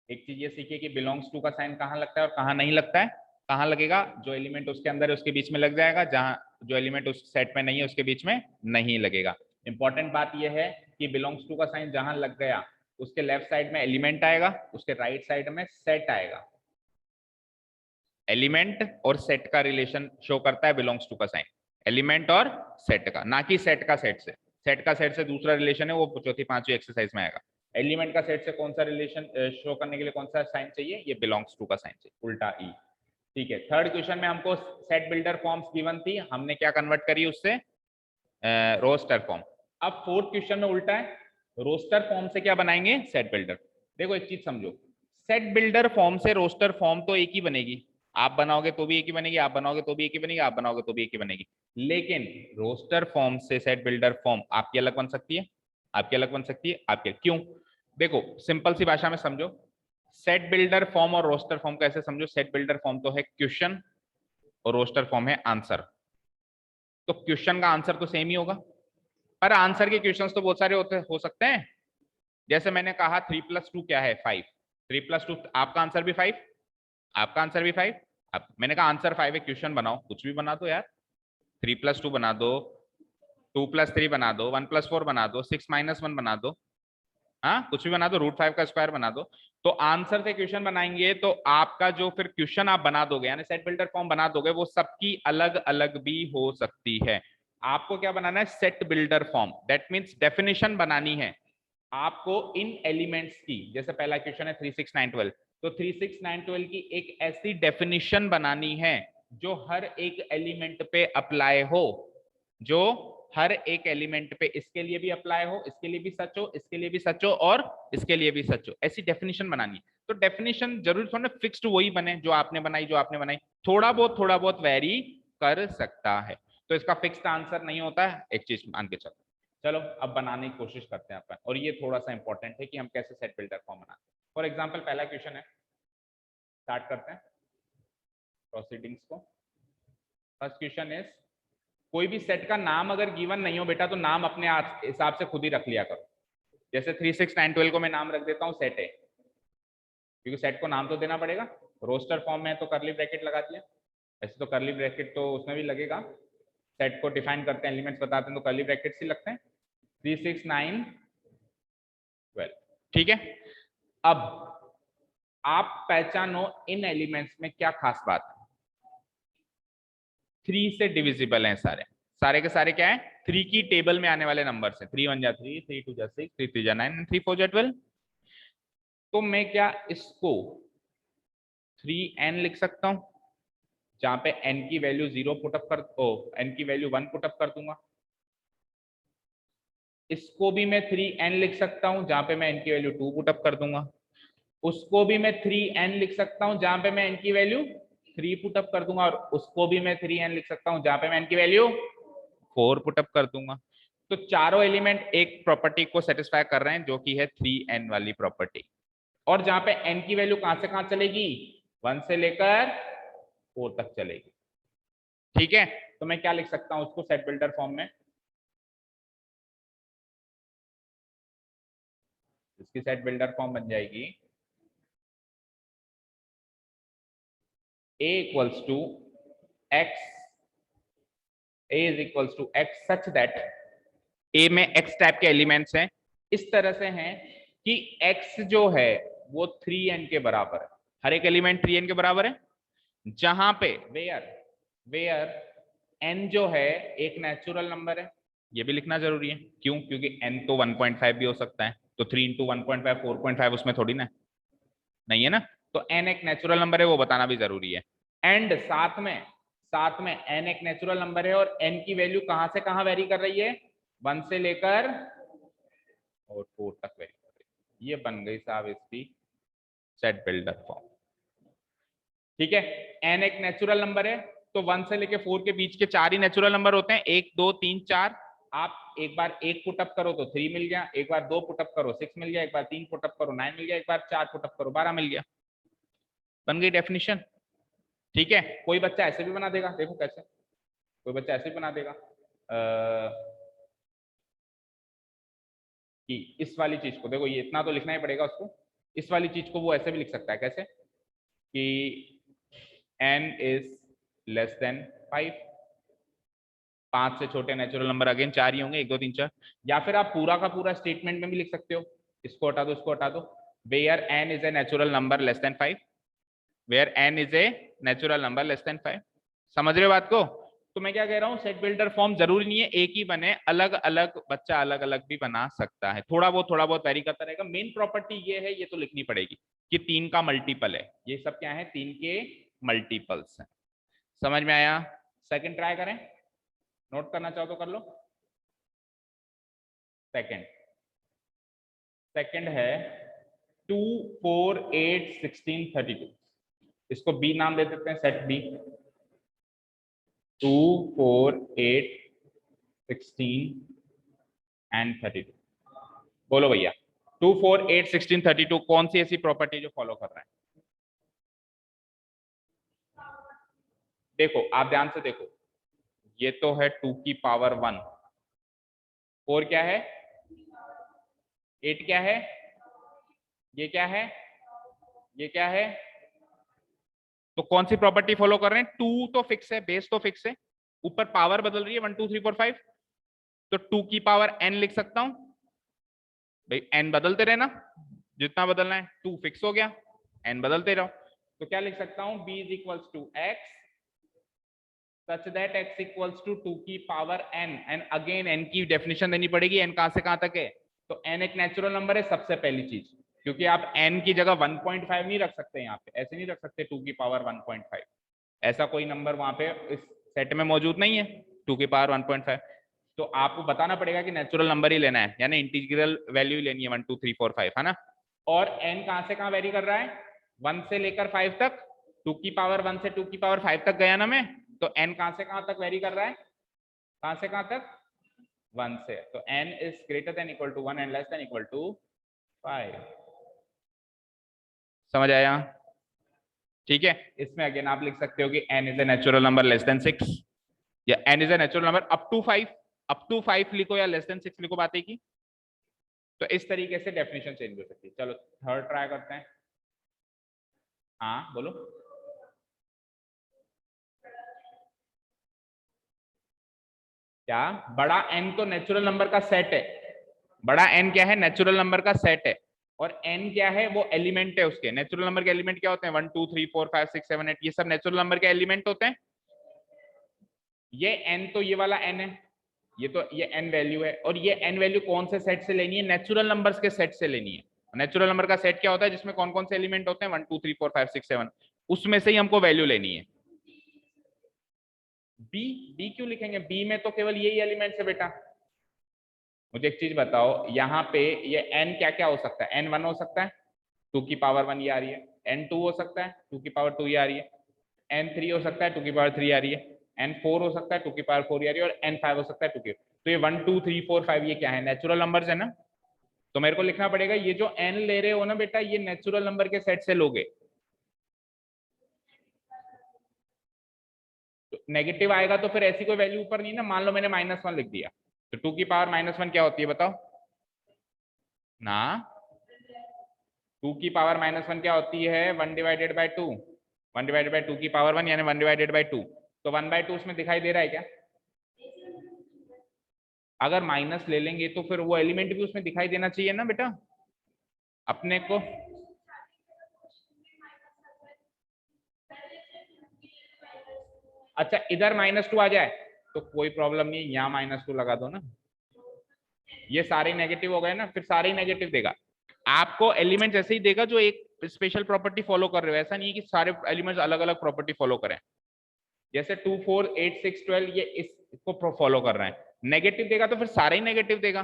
एक चीज ये सीखी कि बिलोंग्स टू का साइन कहाँ लगता है और कहाँ नहीं लगता है। कहाँ लगेगा, जो एलिमेंट उसके अंदर है उसके बीच में लग जाएगा, जहां जो एलिमेंट उस सेट में नहीं है उसके बीच में नहीं लगेगा। इंपॉर्टेंट बात यह है कि बिलोंग्स टू का साइन जहां लग गया उसके लेफ्ट साइड में एलिमेंट आएगा, उसके राइट साइड में सेट आएगा। एलिमेंट और सेट का रिलेशन शो करता है बिलोंग्स टू का साइन, एलिमेंट और सेट का, ना कि सेट का सेट से। सेट का सेट से दूसरा रिलेशन है, वो चौथी पांचवी एक्सरसाइज में आएगा। एलिमेंट का सेट से कौन सा रिलेशन शो करने के लिए कौन सा साइन चाहिए, ये बिलोंग्स टू का साइन चाहिए, उल्टा ई। ठीक है, थर्ड क्वेश्चन में हमको सेट बिल्डर फॉर्म्स गिवन थी, हमने क्या कन्वर्ट करी उससे, रोस्टर फॉर्म। अब फोर्थ क्वेश्चन में उल्टा है, रोस्टर फॉर्म से क्या बनाएंगे, सेट बिल्डर। देखो एक चीज समझो, सेट बिल्डर फॉर्म से रोस्टर फॉर्म तो एक ही बनेगी, आप बनाओगे तो भी एक ही बनेगी, आप बनाओगे तो भी एक ही बनेगी, आप बनाओगे तो भी एक ही बनेगी। लेकिन रोस्टर फॉर्म से सेट बिल्डर फॉर्म आपकी अलग बन सकती है, आपकी अलग बन सकती है, आपके क्यों? देखो सिंपल सी भाषा में समझो, सेट बिल्डर फॉर्म और रोस्टर फॉर्म कैसे समझो। सेट बिल्डर फॉर्म तो है क्वेश्चन और रोस्टर फॉर्म है आंसर। तो क्वेश्चन का आंसर तो सेम ही होगा, पर आंसर के क्वेश्चंस तो बहुत सारे हो सकते हैं। जैसे मैंने कहा 3+2 क्या है, 5। 3+2 आपका आंसर भी 5, आपका आंसर भी 5। अब मैंने कहा आंसर 5 है, क्वेश्चन बनाओ, कुछ भी बना दो यार, 3+2 बना दो, 2+3 बना दो, 1+4 बना दो, 6-1 बना दो, हाँ कुछ भी बना दो, √5 का स्क्वायर बना दो। तो आंसर से क्वेश्चन बनाएंगे तो आपका जो फिर क्वेश्चन आप बना दोगे, यानी सेट बिल्डर फॉर्म बना दोगे, वो सबकी अलग अलग भी हो सकती है। आपको क्या बनाना है, set builder form, that means definition बनानी है आपको इन एलिमेंट्स की। जैसे पहला क्वेश्चन है 3, 6, 9, 12, तो 3, 6, 9, 12 की एक ऐसी डेफिनेशन बनानी है जो हर एक एलिमेंट पे अप्लाई हो, जो हर एक एलिमेंट पे इसके लिए भी अप्लाई हो, इसके लिए भी सच हो, इसके लिए भी सच हो और इसके लिए भी सच हो, ऐसी डेफिनेशन बनानी है। तो डेफिनेशन जरूरी थोड़ा फिक्स्ड वही बने जो आपने बनाई, जो आपने बनाई थोड़ा बहुत वेरी कर सकता है। तो इसका फिक्स्ड आंसर नहीं होता है, एक चीज मान के चलो। चलो अब बनाने की कोशिश करते हैं अपन, और ये थोड़ा सा इंपॉर्टेंट है कि हम कैसे सेट बिल्डर फॉर्म बनाते हैं। फॉर एग्जांपल पहला क्वेश्चन है, स्टार्ट करते हैं प्रोसीडिंग्स को। फर्स्ट क्वेश्चन इज, कोई भी सेट का नाम अगर गिवन नहीं हो बेटा तो नाम अपने हिसाब से खुद ही रख लिया करो। जैसे 3, 6, 9, 12 को मैं नाम रख देता हूँ सेट है, क्योंकि सेट को नाम तो देना पड़ेगा। रोस्टर फॉर्म में तो करली ब्रैकेट लगा दिया, ऐसे तो करली ब्रैकेट तो उसमें भी लगेगा। सेट को डिफाइन करते हैं, एलिमेंट्स बताते हैं तो करली ब्रैकेट्स ही लगते हैं। 3, 6, 9, 12, ठीक है। अब आप पहचानो इन एलिमेंट्स में क्या खास बात है। 3 से डिविजिबल है सारे, सारे के सारे क्या है, 3 की टेबल में आने वाले नंबर है। 3 1 जा 3, 3 2 जा 6, 3 3 जा 9, 3 4 जा 12। तो मैं क्या इसको 3n लिख सकता हूं, जहां पे n की वैल्यू 0 पुटअप कर n की वैल्यू 1 पुटअप कर दूंगा। इसको भी मैं 3n लिख सकता हूं, जहां पे मैं n की वैल्यू 2 पुटअप कर दूंगा। उसको भी मैं 3n लिख सकता हूं, जहां पे मैं n की वैल्यू 3 पुटअप कर दूंगा। और उसको भी मैं 3n लिख सकता हूं, जहां पे मैं n की वैल्यू 4 पुटअप कर दूंगा। तो चारों एलिमेंट एक प्रॉपर्टी को सेटिस्फाई कर रहे हैं, जो कि है 3n वाली प्रॉपर्टी। और जहां पे n की वैल्यू कहां से कहां चलेगी, 1 से लेकर 4 तक चलेगी। ठीक है, तो मैं क्या लिख सकता हूं उसको सेट बिल्डर फॉर्म में। इसकी सेट बिल्डर फॉर्म बन जाएगी a equals to x, a is equals to x such that a में x टाइप के एलिमेंट्स हैं, इस तरह से हैं कि x जो है वो 3n के बराबर है। हर एक एलिमेंट 3n के बराबर है, जहां पे वेयर n जो है एक नेचुरल नंबर है। ये भी लिखना जरूरी है, क्यों? क्योंकि n तो 1.5 भी हो सकता है, तो 3 इंटू 1.5 4.5 उसमें थोड़ी ना नहीं है ना। तो n एक नेचुरल नंबर है, वो बताना भी जरूरी है। एंड साथ में n एक नेचुरल नंबर है, और n की वैल्यू कहां से कहां वेरी कर रही है, 1 से लेकर और 4 तक वेरी कर रही है। ये बन गई साहब इसकी सेट बिल्डर फॉर्म। ठीक है, n एक नेचुरल नंबर है, तो 1 से लेके 4 के बीच के 4 ही नेचुरल नंबर होते हैं, 1 2 3 4। आप एक बार 1 पुटअप करो तो 3 मिल गया, एक बार 2 पुटअप करो 6 मिल गया, एक बार 3 पुटअप करो 9 मिल गया, एक बार 4 पुटअप करो 12 मिल गया। बन गई डेफिनेशन। ठीक है, कोई बच्चा ऐसे भी बना देगा, देखो कैसे, कोई बच्चा ऐसे भी बना देगा कि इस वाली चीज को देखो, ये इतना तो लिखना ही पड़ेगा उसको। इस वाली चीज को वो ऐसे भी लिख सकता है, कैसे कि n इज लेस देन 5। 5 से छोटे नेचुरल नंबर अगेन 4 ही होंगे, 1 2 3 4। या फिर आप पूरा का पूरा स्टेटमेंट में भी लिख सकते हो, इसको हटा दो इसको हटा दो। Where n is a natural number less than 5, where n is a natural number less than 5। समझ रहे हो बात को? तो मैं क्या कह रहा हूँ, सेट बिल्डर फॉर्म जरूरी नहीं है एक ही बने, अलग अलग बच्चा अलग अलग भी बना सकता है, थोड़ा बहुत वेरी करता रहेगा। मेन प्रॉपर्टी ये है, ये तो लिखनी पड़ेगी कि 3 का मल्टीपल है। ये सब क्या है, 3 के मल्टीपल्स हैं। समझ में आया? सेकंड ट्राई करें, नोट करना चाहो तो कर लो। सेकंड है 2 4 8 16 32। इसको बी नाम दे देते हैं, सेट बी। 2 4 8 16 एंड 32। बोलो भैया, 2 4 8 16 32 कौन सी ऐसी प्रॉपर्टी जो फॉलो कर रहा है? देखो आप ध्यान से देखो, ये तो है 2 की पावर 1, 4 क्या है, 8 क्या है, ये क्या है, ये क्या है। तो कौन सी प्रॉपर्टी फॉलो कर रहे हैं? 2 तो फिक्स है, बेस तो फिक्स है, ऊपर पावर बदल रही है 1 2 3 4 5। तो 2 की पावर n लिख सकता हूं भाई, n बदलते रहना, जितना बदलना है। 2 फिक्स हो गया, n बदलते रहो। तो क्या लिख सकता हूं, b is equals to x such that x equals to 2 की power n। And again n की डेफिनेशन देनी पड़ेगी, n कहां से कहां तक है। तो n एक नेचुरल नंबर है, सबसे पहली चीज, क्योंकि आप n की जगह 1.5 नहीं रख सकते, यहाँ पे ऐसे नहीं रख सकते 2 की पावर 1.5। ऐसा कोई नंबर वहां पे इस सेट में मौजूद नहीं है 2 की पावर 1.5। तो आपको बताना पड़ेगा कि नेचुरल नंबर ही लेना है, यानी इंटीग्रल वैल्यू ही लेनी है 1 2 3 4 5, है ना। और n कहां से कहां वेरी कर रहा है, 1 से लेकर 5 तक। 2 की पावर 1 से 2 की पावर 5 तक गया ना मैं, तो n कहां से कहां तक वेरी कर रहा है, कहां से कहां तक, 1 से। तो n is greater than equal to 1 and less than equal to 5। समझ आया? ठीक है, इसमें अगेन आप लिख सकते हो कि n is a natural number less than 6, या n is a natural number up to 5। Up to 5 लिखो या लेस देन 6 लिखो, बात एक ही। तो इस तरीके से डेफिनेशन चेंज हो सकती है। चलो थर्ड ट्राई करते हैं। हाँ बोलो। क्या बड़ा n तो नेचुरल नंबर का सेट है, बड़ा n क्या है, नेचुरल नंबर का सेट है। और n क्या है, वो एलिमेंट है उसके। नेचुरल नंबर के एलिमेंट क्या होते हैं, 1 2 3 4 5 6 7 8, ये सब नेचुरल नंबर के एलिमेंट होते हैं। ये n तो ये वाला n है, ये तो ये n वैल्यू है, और ये n वैल्यू कौन से सेट से लेनी है? नेचुरल नंबर्स के सेट से लेनी है। नेचुरल नंबर का सेट क्या होता है? जिसमें कौन कौन से एलिमेंट होते हैं? 1 2 3 4 5 6 7, उसमें से ही हमको वैल्यू लेनी है। बी क्यों लिखेंगे? बी में तो केवल यही एलिमेंट्स है बेटा। मुझे एक चीज बताओ, यहाँ पे ये n क्या क्या हो सकता है? n1 हो सकता है, 2 की पावर 1 ये आ रही है। n2 हो सकता है, 2 की पावर 2 ये आ रही है। n3 हो सकता है, 2 की पावर 3 आ रही है। n4 हो सकता है, 2 की पावर 4 आ रही है। और n5 हो सकता है 2 की। तो ये 1 2 3 4 5 ये क्या है? नेचुरल नंबर्स है ना। तो मेरे को लिखना पड़ेगा ये जो n ले रहे हो ना बेटा, ये नेचुरल नंबर के सेट से लोगे। तो नेगेटिव आएगा तो फिर ऐसी कोई वैल्यू ऊपर नहीं ना। मान लो मैंने -1 लिख दिया, तो 2 की पावर -1 क्या होती है बताओ ना? 2 की पावर -1 क्या होती है? 1 डिवाइडेड बाई 2। 1 डिवाइडेड बाई 2 की पावर 1 यानी 1 डिवाइडेड बाई 2। तो 1/2 उसमें दिखाई दे रहा है क्या? अगर माइनस ले लेंगे तो फिर वो एलिमेंट भी उसमें दिखाई देना चाहिए ना बेटा अपने को। अच्छा, इधर -2 आ जाए तो कोई प्रॉब्लम नहीं, यहाँ -2 लगा दो ना। ये सारे नेगेटिव हो गए ना, फिर सारे ही नेगेटिव देगा आपको। एलिमेंट ऐसे ही देगा जो एक स्पेशल प्रॉपर्टी फॉलो कर रहे हो। ऐसा नहीं है कि सारे एलिमेंट्स अलग अलग प्रॉपर्टी फॉलो करें। जैसे 2 4 8 6 12 ये इसको फॉलो कर रहे हैं। नेगेटिव देगा तो फिर सारे ही नेगेटिव देगा।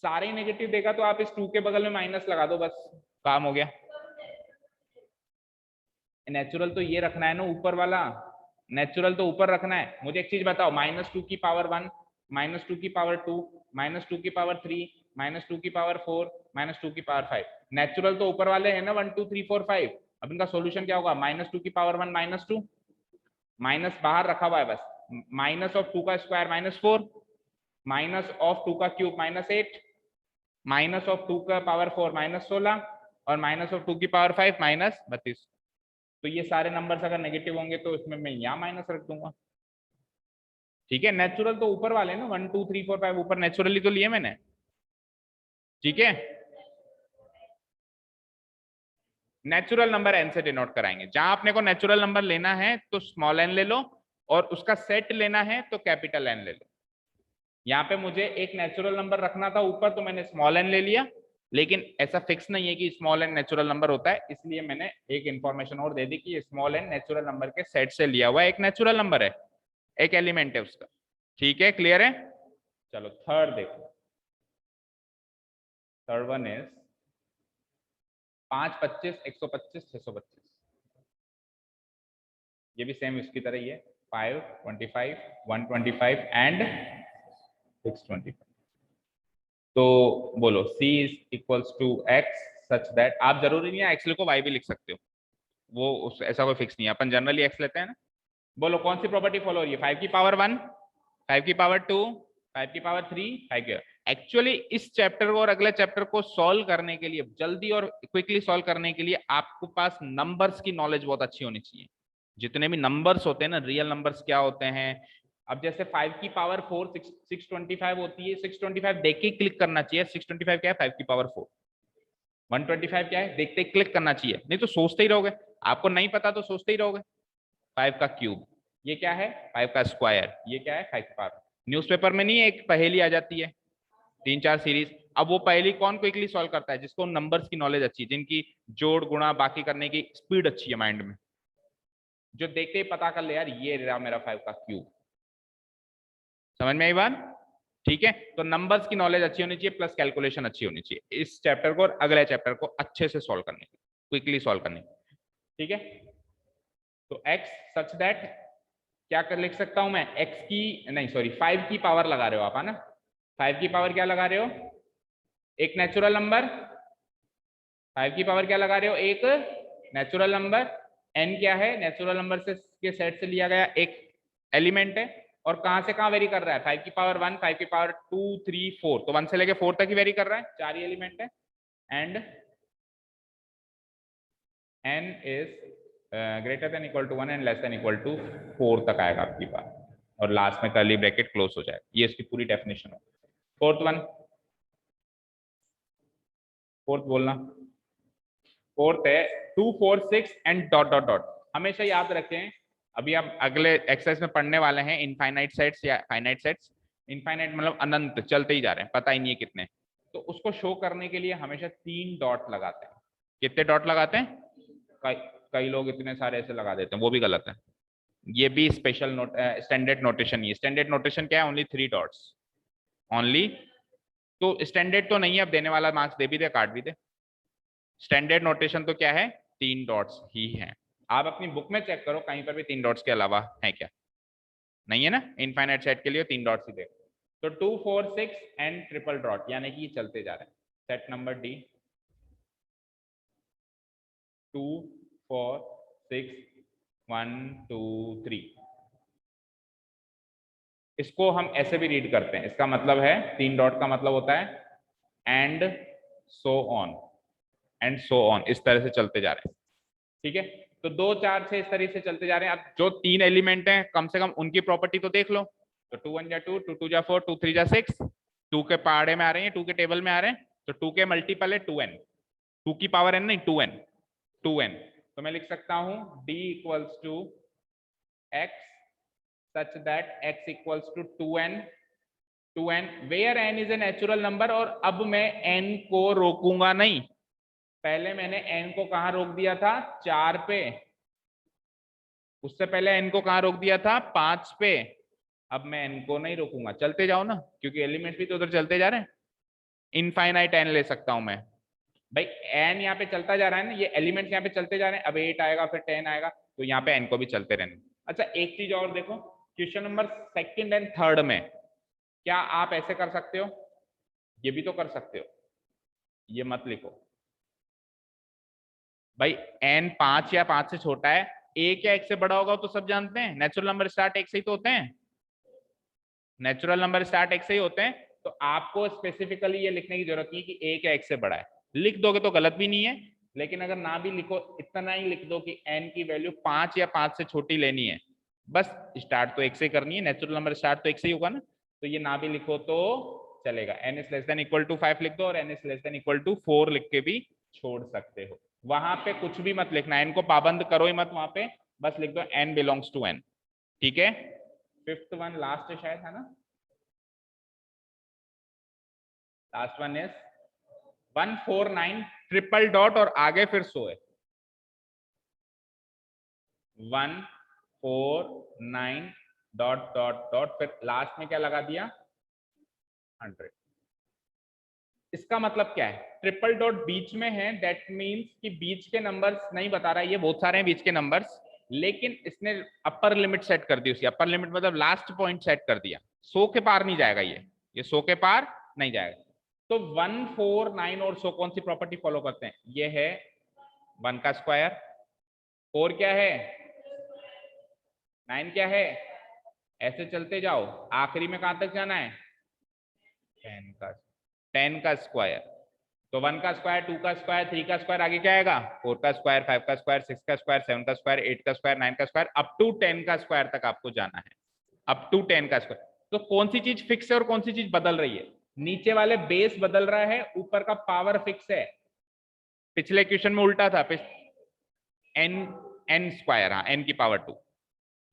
सारे ही नेगेटिव देगा तो आप इस 2 के बगल में माइनस लगा दो, बस काम हो गया। नेचुरल तो ये रखना है ना ऊपर वाला, नेचुरल तो ऊपर रखना है। मुझे एक चीज बताओ, -2 की पावर 1, -2 की पावर 2, -2 की पावर 3, -2 की पावर 4, -2 की पावर 5, नेचुरल तो ऊपर वाले हैं ना 1 2 3 4 5। अब इनका सॉल्यूशन क्या होगा? -2 की पावर 1 -2, माइनस बाहर रखा हुआ है बस, माइनस ऑफ 2 का स्क्वायर -4, माइनस ऑफ 2 का क्यूब -8, माइनस ऑफ 2 का पावर 4 -16, और माइनस ऑफ 2 की पावर 5 -32। तो ये सारे नंबर्स अगर नेगेटिव होंगे तो इसमें मैं यहाँ माइनस रख दूंगा। ठीक है, नेचुरल तो ऊपर वाले ना 1 2 3 4 5 ऊपर नेचुरली तो लिए मैंने। ठीक है, नेचुरल नंबर एन से डिनोट कराएंगे। जहां अपने को नेचुरल नंबर लेना है तो स्मॉल एन ले लो, और उसका सेट लेना है तो कैपिटल एन ले लो। यहाँ पे मुझे एक नेचुरल नंबर रखना था ऊपर, तो मैंने स्मॉल एन ले लिया। लेकिन ऐसा फिक्स नहीं है कि स्मॉल एन नेचुरल नंबर होता है, इसलिए मैंने एक इंफॉर्मेशन और दे दी कि स्मॉल एन नेचुरल नंबर के सेट से लिया हुआ एक नेचुरल नंबर है, एक एलिमेंट है उसका। ठीक है, क्लियर है? चलो थर्ड देखो। Third one is 5 25 125 625। ये भी सेम इसकी तरह ही है, 5 25 125 एंड 625। तो बोलो c is equals to x such that, आप जरूरी नहीं है x लिखो, y भी लिख सकते हो, वो ऐसा कोई फिक्स नहीं है, अपन जनरली x लेते हैं ना। बोलो कौन सी प्रॉपर्टी फॉलो हो रही है? 5 की पावर 1, 5 की पावर 2, 5 की पावर 3, 5 की। एक्चुअली इस चैप्टर को और अगले चैप्टर को सॉल्व करने के लिए, जल्दी और क्विकली सॉल्व करने के लिए आपको पास नंबर्स की नॉलेज बहुत अच्छी होनी चाहिए। जितने भी नंबर्स होते हैं ना, रियल नंबर्स क्या होते हैं। अब जैसे 5 की पावर 4 625 होती है, 625 देख के क्लिक करना चाहिए। 625 क्या है? 5 की पावर 4। 125 क्या है? देखते ही क्लिक करना चाहिए, नहीं तो सोचते ही रहोगे। आपको नहीं पता तो सोचते ही रहोगे। 5 का क्यूब, ये क्या है? 5 का स्क्वायर, ये क्या है? 5 की पावर। न्यूज़पेपर में नहीं एक पहेली आ जाती है 3 4 सीरीज। अब वो पहेली कौन क्विकली सॉल्व करता है? जिसको नंबर्स की नॉलेज अच्छी है, जिनकी जोड़ गुणा बाकी करने की स्पीड अच्छी है माइंड में, जो देखते ही पता कर ले यार ये रहा मेरा 5 का क्यूब। समझ में आई बात? ठीक है, तो नंबर्स की नॉलेज अच्छी होनी चाहिए, प्लस कैलकुलेशन अच्छी होनी चाहिए इस चैप्टर को और अगले चैप्टर को अच्छे से सॉल्व करने की, क्विकली सॉल्व करने की। ठीक है, तो x सच दैट क्या कर लिख सकता हूं मैं? x की नहीं सॉरी 5 की पावर लगा रहे हो आप, है ना? 5 की पावर क्या लगा रहे हो? एक नेचुरल नंबर। 5 की पावर क्या लगा रहे हो? एक नेचुरल नंबर। n क्या है? नेचुरल नंबर से के सेट से लिया गया एक एलिमेंट है। और कहां से कहां वेरी कर रहा है? 5 की पावर 1, 5 की पावर 2 3 4, तो 1 से लेके 4 तक ही वेरी कर रहा है, 4 ही एलिमेंट है। And n is greater than equal to 1 and less than equal to 4 तक आएगा आपकी बात, और लास्ट में कर्ली ब्रैकेट क्लोज हो जाएगा। ये इसकी पूरी डेफिनेशन है। फोर्थ वन, फोर्थ बोलना। फोर्थ है 2 4 6 एंड डॉट डॉट डॉट। हमेशा याद रखें, अभी आप अगले एक्सरसाइज में पढ़ने वाले हैं इनफाइनाइट सेट्स या फाइनाइट सेट्स। इनफाइनाइट मतलब अनंत, चलते ही जा रहे हैं, पता ही नहीं है कितने। तो उसको शो करने के लिए हमेशा 3 डॉट लगाते हैं। कितने डॉट लगाते हैं? कई कई लोग इतने सारे ऐसे लगा देते हैं, वो भी गलत है। ये भी स्पेशल नोट स्टैंडर्ड नोटेशन ही है। स्टैंडर्ड नोटेशन क्या है? Only 3 dots only. तो स्टैंडर्ड तो नहीं है, अब देने वाला मार्क्स दे भी दे काट भी दे। स्टैंडर्ड नोटेशन तो क्या है? 3 डॉट्स ही है। आप अपनी बुक में चेक करो कहीं पर भी 3 डॉट्स के अलावा है क्या? नहीं है ना। इनफाइनाइट सेट के लिए 3 डॉट्स ही देखो। तो 2 4 6 एंड ट्रिपल डॉट, यानी कि चलते जा रहे हैं। Set number D 2 4 6 1 2 3। इसको हम ऐसे भी रीड करते हैं, इसका मतलब है 3 डॉट का मतलब होता है and so on, and so on, इस तरह से चलते जा रहे हैं। ठीक है, तो 2 4 6 इस तरह से चलते जा रहे हैं। अब जो 3 एलिमेंट हैं कम से कम उनकी प्रॉपर्टी तो देख लो। तो 2 1 जा 2, 2 2 जा 4, 2 3 जा 6। 2 के पहाड़े में आ रहे हैं, 2 के टेबल में आ रहे हैं, तो 2 के मल्टीपल है 2n। 2 की पावर n नहीं, 2n 2n। तो मैं लिख सकता हूं d equals to x such that x equals to 2n where n is a natural number। और अब मैं n को रोकूंगा नहीं। पहले मैंने n को कहां रोक दिया था? 4 पे। उससे पहले n को कहां रोक दिया था? 5 पे। अब मैं n को नहीं रोकूंगा, चलते जाओ ना, क्योंकि एलिमेंट्स भी तो उधर चलते जा रहे हैं। इनफाइनाइट n ले सकता हूं मैं भाई। n यहाँ पे चलता जा रहा है ना, ये एलिमेंट्स यहाँ पे चलते जा रहे हैं। अब 8 आएगा, फिर 10 आएगा, तो यहाँ पे n को भी चलते रहने। अच्छा, एक चीज और देखो, question number 2nd and 3rd में क्या आप ऐसे कर सकते हो? ये भी तो कर सकते हो। ये मत लिखो भाई, n 5 या 5 से छोटा है, एक या एक से बड़ा होगा तो सब जानते हैं। नेचुरल नंबर स्टार्ट एक से ही तो होते हैं। नेचुरल नंबर स्टार्ट एक से ही होते हैं। तो आपको स्पेसिफिकली ये लिखने की जरूरत नहीं कि एक या एक से बड़ा है। लिख दोगे तो गलत भी नहीं है, लेकिन अगर ना भी लिखो, इतना ही लिख दो कि n की वैल्यू 5 या 5 से छोटी लेनी है, बस। स्टार्ट तो एक से करनी है, नेचुरल नंबर स्टार्ट तो एक से ही होगा ना। तो ये ना भी लिखो तो चलेगा। n is less than equal to 5 लिख दो, और n is less than equal to 4 लिख के भी छोड़ सकते हो। वहां पे कुछ भी मत लिखना, n को पाबंद करो ही मत वहां पे, बस लिख दो n बिलोंग्स टू n। ठीक है, 5th वन लास्ट शायद है ना। Last one is 149 triple dot और आगे फिर सो है। 149 डॉट डॉट डॉट, फिर लास्ट में क्या लगा दिया? 100। इसका मतलब क्या है? ट्रिपल डॉट बीच में है, दैट मींस कि बीच के नंबर्स नहीं बता रहा है, ये बहुत सारे हैं बीच के नंबर्स, लेकिन इसने अपर लिमिट सेट कर दी। उसकी अपर लिमिट मतलब लास्ट पॉइंट सेट कर दिया। 100 के पार नहीं जाएगा ये 100 के पार नहीं जाएगा। तो 149 और 100 कौन सी प्रॉपर्टी फॉलो करते हैं? ये है 1 का स्क्वायर, 4 क्या है, 9 क्या है, ऐसे चलते जाओ, आखिरी में कहां तक जाना है? 10 का स्क्वायर। तो 1 का स्क्वायर, 2 का स्क्वायर, 3 का स्क्वायर, आगे क्या आएगा? 4 का स्क्वायर, 5 का स्क्वायर, 6 का स्क्वायर, 7 का स्क्वायर, 8 का स्क्वायर, 9 का स्क्वायर, अप टू 10 का स्क्वायर तक आपको जाना है। अप टू 10 का स्क्वायर। तो कौन सी चीज फिक्स है और कौन सी चीज बदल रही है? नीचे वाले बेस बदल रहा है, ऊपर का पावर फिक्स है। पिछले क्वेश्चन में उल्टा था, n स्क्वायर, हाँ n की पावर 2।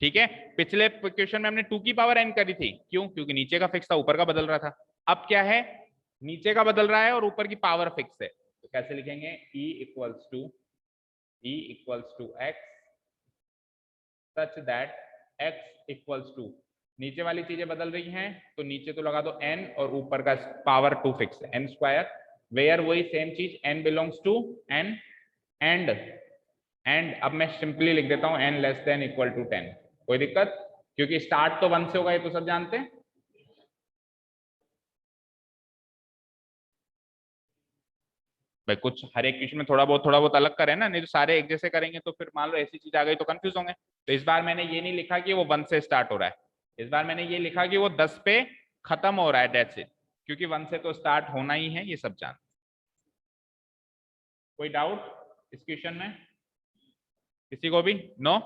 ठीक है, पिछले क्वेश्चन में हमने 2 की पावर n करी थी, क्यों? क्योंकि नीचे का फिक्स था, ऊपर का बदल रहा था। अब क्या है? नीचे का बदल रहा है और ऊपर की पावर फिक्स है। तो कैसे लिखेंगे? e equals to x such that x equals to, नीचे वाली चीजें बदल रही हैं तो नीचे तो लगा दो n, और ऊपर का पावर 2 फिक्स है, n स्क्वायर, वेयर वही सेम चीज n belongs to n, and अब मैं सिंपली लिख देता हूं n less than equal to 10। कोई दिक्कत? क्योंकि स्टार्ट तो 1 से होगा, ये तो सब जानते हैं। भाई कुछ हर एक क्वेश्चन में थोड़ा बहुत अलग करें ना, नहीं तो सारे एक जैसे करेंगे तो फिर मान लो ऐसी चीज आ गई तो कंफ्यूज होंगे। तो इस बार मैंने ये नहीं लिखा कि वो 1 से स्टार्ट हो रहा है, इस बार मैंने ये लिखा कि वो 10 पे खत्म हो रहा है, दैट्स इट। क्योंकि 1 से तो स्टार्ट होना ही है, ये सब जान। कोई डाउट इस क्वेश्चन में किसी को भी? नो?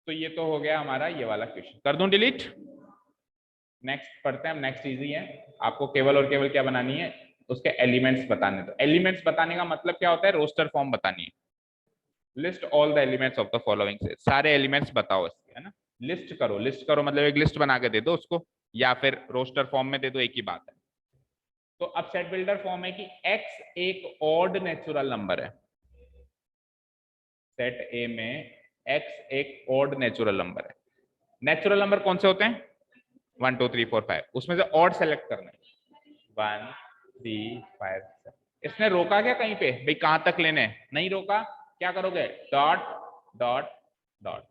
तो ये तो हो गया हमारा ये वाला क्वेश्चन। कर दूं डिलीट? नेक्स्ट पढ़ते हैं। नेक्स्ट इजी है, आपको केवल और केवल क्या बनानी है? उसके एलिमेंट्स बताने। तो एलिमेंट्स बताने का मतलब क्या होता है? रोस्टर फॉर्म बतानी है। List all the elements of the following से, सारे एलिमेंट्स बताओ इसके, है ना। लिस्ट करो मतलब एक लिस्ट बना के दे दो उसको, या फिर रोस्टर फॉर्म में दे दो, एक ही बात है। तो अब सेट बिल्डर फॉर्म है कि x एक ऑड नेचुरल नंबर है, सेट ए में x एक ऑड नेचुरल नंबर है। नेचुरल नंबर कौन से होते हैं? 1 2 3 4 5, उसमें से ऑड सेलेक्ट करना है। 1 3 5 7। इसने रोका क्या कहीं पे भाई कहां तक लेने हैं? नहीं रोका। क्या करोगे? डॉट डॉट डॉट,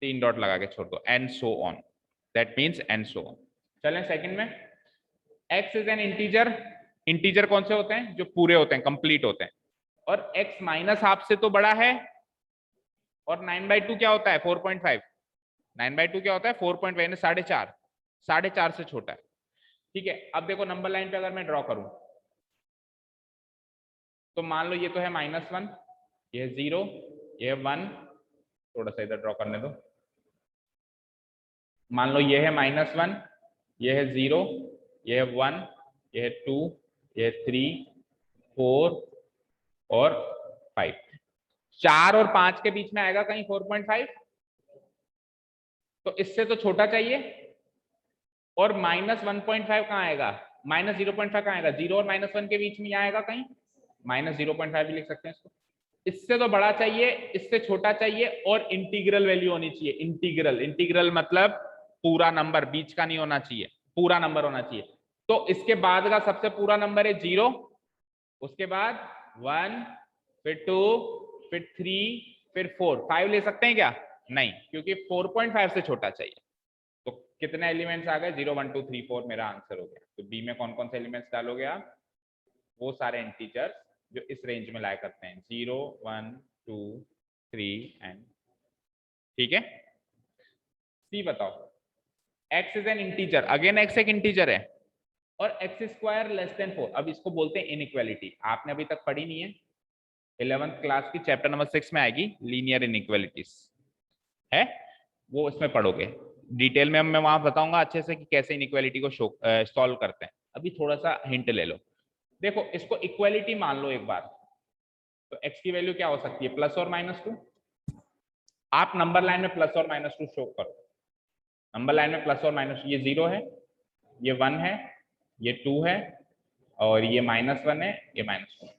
3 डॉट लगा के छोड़ दो, and so on, that means and so on. चलें सेकंड में, x is an integer. Integer कौन से होते हैं? जो पूरे होते हैं, कंप्लीट होते हैं। और x माइनस हाफ से तो बड़ा है, और 9/2 क्या होता है? 4.5। 9/2 क्या होता है? 4.5 यानी 4.5, 4.5 से छोटा है। ठीक है, अब देखो नंबर लाइन पे अगर मैं ड्रॉ करूं तो मान लो ये तो है -1, ये 0, ये 1, थोड़ा सा इधर ड्रॉ करने दो। मान लो ये है -1, ये है 0, ये है 1, ये है 2, ये है 3, 4 और 5। 4 और 5 के बीच में आएगा कहीं 4.5, तो इससे तो छोटा चाहिए। और -1.5 कहाँ आएगा? -0.5 कहाँ आएगा? 0 और -1 के बीच में आएगा कहीं, -0.5 भी लिख सकते हैं इसको। इससे तो बड़ा चाहिए, इससे छोटा चाहिए, और इंटीग्रल वैल्यू होनी चाहिए। इंटीग्रल, इंटीग्रल मतलब पूरा नंबर, बीच का नहीं होना चाहिए, पूरा नंबर होना चाहिए। तो इसके बाद का सबसे पूरा नंबर है 0, उसके बाद 1, फिर 2, फिर 3, फिर 4। 5 ले सकते हैं क्या? नहीं, क्योंकि 4.5 से छोटा चाहिए। तो कितने एलिमेंट्स आ गए? 0 1 2 3 4 मेरा आंसर हो गया। तो बी में कौन कौन से एलिमेंट्स डालोगे आप? वो सारे इंटीजर्स जो इस रेंज में लाया करते हैं, 0 1 2 3 एंड। ठीक है, सी बताओ। x is an integer, again x एक इंटीजर है, और x स्क्वायर लेस देन 4। अब इसको बोलते हैं इनइक्वालिटी। आपने अभी तक पढ़ी नहीं है, 11th क्लास की चैप्टर नंबर 6 में आएगी, लीनियर इनइक्वालिटीज है, वो इसमें पढ़ोगे डिटेल में। मैं वहां बताऊंगा अच्छे से कि कैसे इनइक्वालिटी को सॉल्व करते हैं। अभी थोड़ा सा हिंट ले लो। देखो इसको इक्वालिटी मान लो एक बार, तो x की वैल्यू क्या हो सकती है? प्लस और -2। आप नंबर लाइन में प्लस और -2 शो करो। नंबर लाइन में प्लस और माइनस, ये 0 है, ये 1 है, ये 2 है, और ये -1 है, ये -2 है।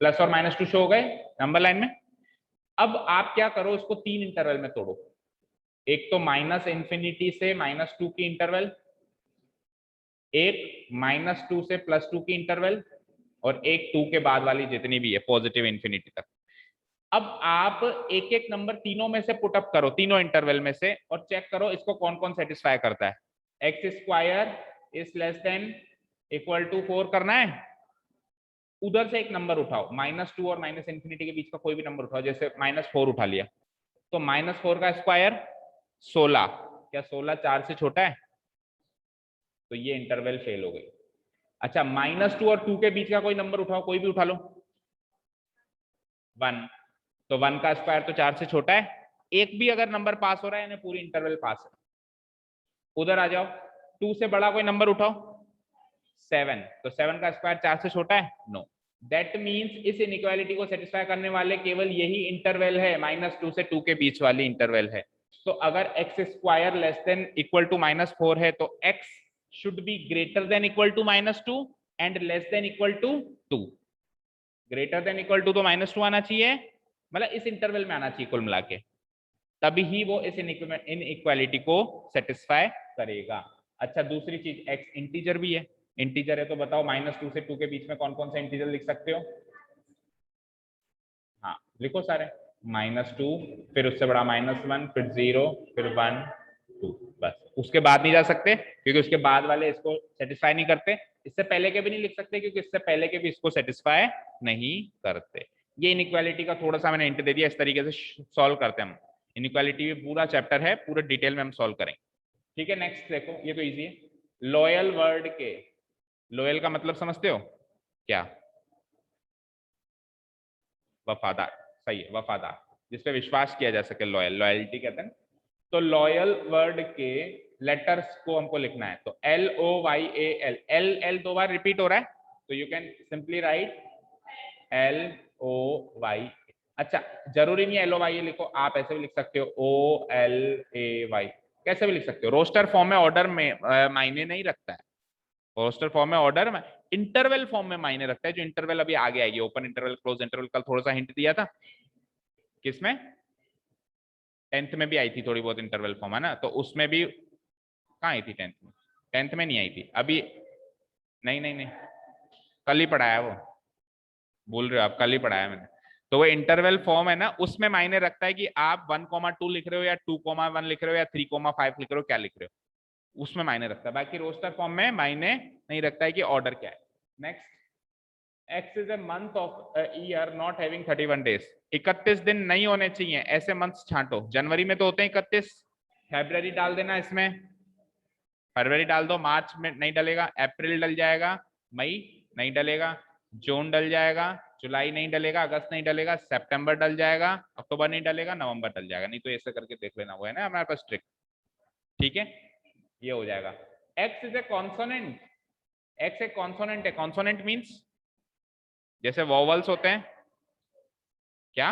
प्लस और -2 शो हो गए नंबर लाइन में। अब आप क्या करो, इसको 3 इंटरवल में तोड़ो। एक तो -∞ से -2 की इंटरवल, एक -2 से +2 की इंटरवल, और एक 2 के बाद वाली जितनी भी है पॉजिटिव इन्फिनिटी तक। अब आप एक एक नंबर तीनों में से पुटअप करो, तीनों इंटरवल में से, और चेक करो इसको कौन कौन सेटिस्फाई करता है। X square is less than equal to 4 करना है। उधर से एक नंबर उठाओ, -2 और -∞ के बीच का कोई भी नंबर उठाओ, जैसे -4 उठा लिया, तो -4 का स्क्वायर 16। क्या 16 4 से छोटा है? तो ये इंटरवल फेल हो गई। अच्छा, -2 और 2 के बीच का कोई नंबर उठाओ, कोई भी उठा लो, 1, तो 1 का स्क्वायर तो 4 से छोटा है। एक भी अगर नंबर पास हो रहा है, यानी पूरी इंटरवल पास है। उधर आ जाओ, 2 से बड़ा कोई नंबर उठाओ, 7, तो 7 का स्क्वायर 4 से छोटा है? नो। दैट मींस इस इनइक्वालिटी को सेटिस्फाई करने वाले केवल यही इंटरवल है, -2 से 2 के बीच वाली इंटरवल है। तो अगर x square less than equal to -4 है, तो x should be greater than equal to -2 and less than equal to 2। Greater than equal to तो -2 आना चाहिए, मतलब इस इंटरवल में आना चाहिए कुल मिला के, तभी ही वो इस इनइक्वालिटी को सेटिस्फाई करेगा। अच्छा, दूसरी चीज, एक्स इंटीजर भी है। इंटीजर है तो बताओ -2 से 2 के बीच में कौन कौन सा इंटीजर लिख सकते हो? हाँ लिखो सारे। -2, फिर उससे बड़ा -1, फिर 0, फिर 1 2, बस। उसके बाद नहीं जा सकते क्योंकि उसके बाद वाले इसको सेटिस्फाई नहीं करते। इससे पहले के भी नहीं लिख सकते क्योंकि इससे पहले के भी इसको सेटिस्फाई नहीं करते। ये इनइक्वालिटी का थोड़ा सा मैंने हिंट दे दिया, इस तरीके से सॉल्व करते हैं हम। इनइक्वालिटी भी पूरा चैप्टर है, पूरे डिटेल में हम सॉल्व करेंगे। ठीक है, नेक्स्ट देखो, ये तो इजी है। लॉयल वर्ड के, लॉयल का मतलब समझते हो क्या? वफादार, सही है, वफादार, जिसपे विश्वास किया जा सके, लॉयल, लॉयल्टी कहते हैं। तो लॉयल वर्ड के लेटर्स को हमको लिखना है, तो LOYAL, एल एल 2 बार रिपीट हो रहा है, तो you can simply write LOY। अच्छा, जरूरी नहीं है LOY लिखो, आप ऐसे भी लिख सकते हो OLAY, कैसे भी लिख सकते हो। रोस्टर फॉर्म में ऑर्डर में मायने नहीं रखता है। रोस्टर फॉर्म में ऑर्डर में, इंटरवल फॉर्म में मायने रखता है। जो इंटरवल अभी आगे आएगी, ओपन इंटरवल, क्लोज इंटरवल, कल थोड़ा सा हिंट दिया था। किसमें? 10th में भी आई थी थोड़ी बहुत इंटरवल फॉर्म, है ना? तो उसमें भी कहाँ आई थी? 10th में? 10th में नहीं आई थी अभी। नहीं नहीं नहीं, कल ही पढ़ाया वो, भूल रहे हो आप, कल ही पढ़ाया मैंने। तो वो इंटरवल फॉर्म है ना, उसमें मायने रखता है कि आप 1,2 लिख रहे हो या 2,1 लिख रहे हो या 3,5 लिख रहे हो, क्या लिख रहे हो, उसमें मायने रखता है। बाकी रोस्टर फॉर्म में मायने नहीं रखता है कि ऑर्डर क्या है। Next, X is a month of a year not having 31 days. 31 दिन नहीं होने चाहिए, ऐसे मंथ्स छांटो। जनवरी में तो होते हैं 31, फरवरी डाल देना इसमें, फरवरी डाल दो, मार्च में नहीं डलेगा, अप्रैल डल जाएगा, मई नहीं डलेगा, जून डल जाएगा, जुलाई नहीं डलेगा, अगस्त नहीं डलेगा, सितंबर डल जाएगा, अक्टूबर नहीं डलेगा, नवंबर डल जाएगा। नहीं तो ऐसे करके देख लेना, वो है ना हमारे पास ट्रिक। ठीक है, ये हो जाएगा। X is A consonant, x एक कॉन्सोनेंट है। कॉन्सोनेंट मीन्स जैसे वॉवल्स होते हैं, क्या?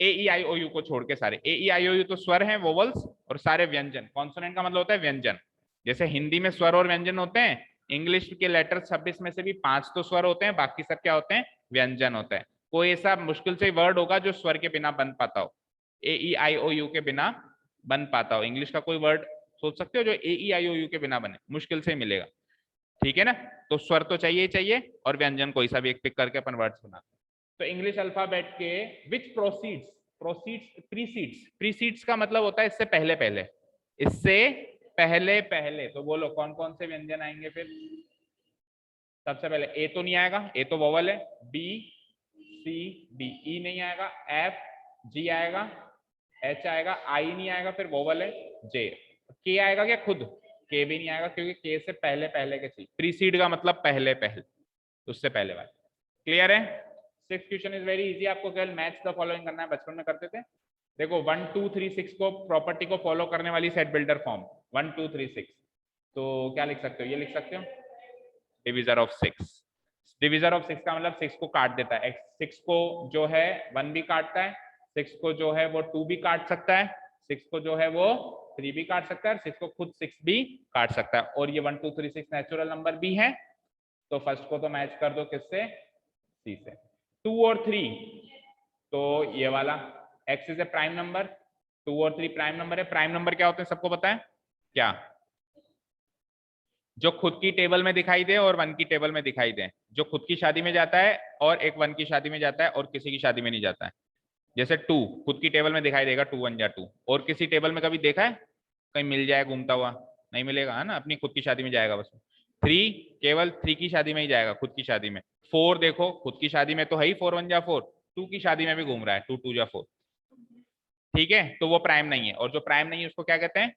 AEIOU को छोड़ के सारे, AEIOU तो स्वर हैं, वोवल्स, और सारे व्यंजन। कॉन्सोनेंट का मतलब होता है व्यंजन। जैसे हिंदी में स्वर और व्यंजन होते हैं, इंग्लिश के लेटर 26 में से भी 5 तो स्वर होते हैं, बाकी सब क्या होते हैं? व्यंजन होते हैं। कोई ऐसा मुश्किल से वर्ड होगा जो स्वर के बिना बन पाता हो, AEIOU के बिना बन पाता हो। इंग्लिश का कोई वर्ड सोच सकते हो जो AEIOU के बिना बने? मुश्किल से मिलेगा। ठीक है ना? तो स्वर तो चाहिए ही चाहिए, और व्यंजन कोई सा भी एक पिक करके अपन वर्ड्स बनाते हैं। तो इंग्लिश अल्फाबेट के विच प्रोसीड्स, प्रोसीड्स, प्रीसीड्स, प्रीसीड्स का मतलब होता है इससे पहले पहले, इससे पहले पहले। तो बोलो कौन कौन से व्यंजन आएंगे फिर? सबसे पहले ए तो नहीं आएगा, ए तो वोवल है, B C D, E नहीं आएगा, F G आएगा, H आएगा, I नहीं आएगा, फिर वोवल है J, K आएगा क्या? खुद K भी नहीं आएगा, क्योंकि K से पहले पहले के चाहिए। प्रीसीड का मतलब पहले पहले, उससे पहले बात। क्लियर है? 6th question is very easy, आपको केवल मैच द फॉलोइंग करना है, बचपन में करते थे। देखो 1 2 3 6 को, प्रॉपर्टी को फॉलो करने वाली सेट बिल्डर फॉर्म 1 2 3 6, तो क्या लिख सकते हो? ये लिख सकते हो, डिविजर ऑफ 6। डिविजर ऑफ 6 का मतलब 6 को काट देता है। 6 को जो है 1 भी काटता है, 6 को जो है वो 2 भी काट सकता है, 6 को जो है वो 3 भी काट सकता है, 6 को खुद 6 भी काट सकता है। और ये 1 2 3 6 नेचुरल नंबर भी है, तो फर्स्ट को तो मैच कर दो किससे? सी से। 2 और 3, तो ये वाला x is A prime number, 2 और 3 प्राइम नंबर है। प्राइम नंबर क्या होते हैं सबको पता है क्या? जो खुद की टेबल में दिखाई दे और 1 की टेबल में दिखाई दे, जो खुद की शादी में जाता है और एक 1 की शादी में जाता है और किसी की शादी में नहीं जाता है। जैसे 2 खुद की टेबल में दिखाई देगा, 2 1 जा 2, और किसी टेबल में कभी देखा है? कहीं मिल जाए घूमता हुआ? नहीं मिलेगा, है ना? अपनी खुद की शादी में जाएगा बस। 3 केवल 3 की शादी में ही जाएगा, खुद की शादी में। 4 देखो, खुद की शादी में तो है ही, 4 1 जा 4, 2 की शादी में भी घूम रहा है, 2 2 जा 4। ठीक है, तो वो प्राइम नहीं है, और जो प्राइम नहीं है उसको क्या कहते हैं?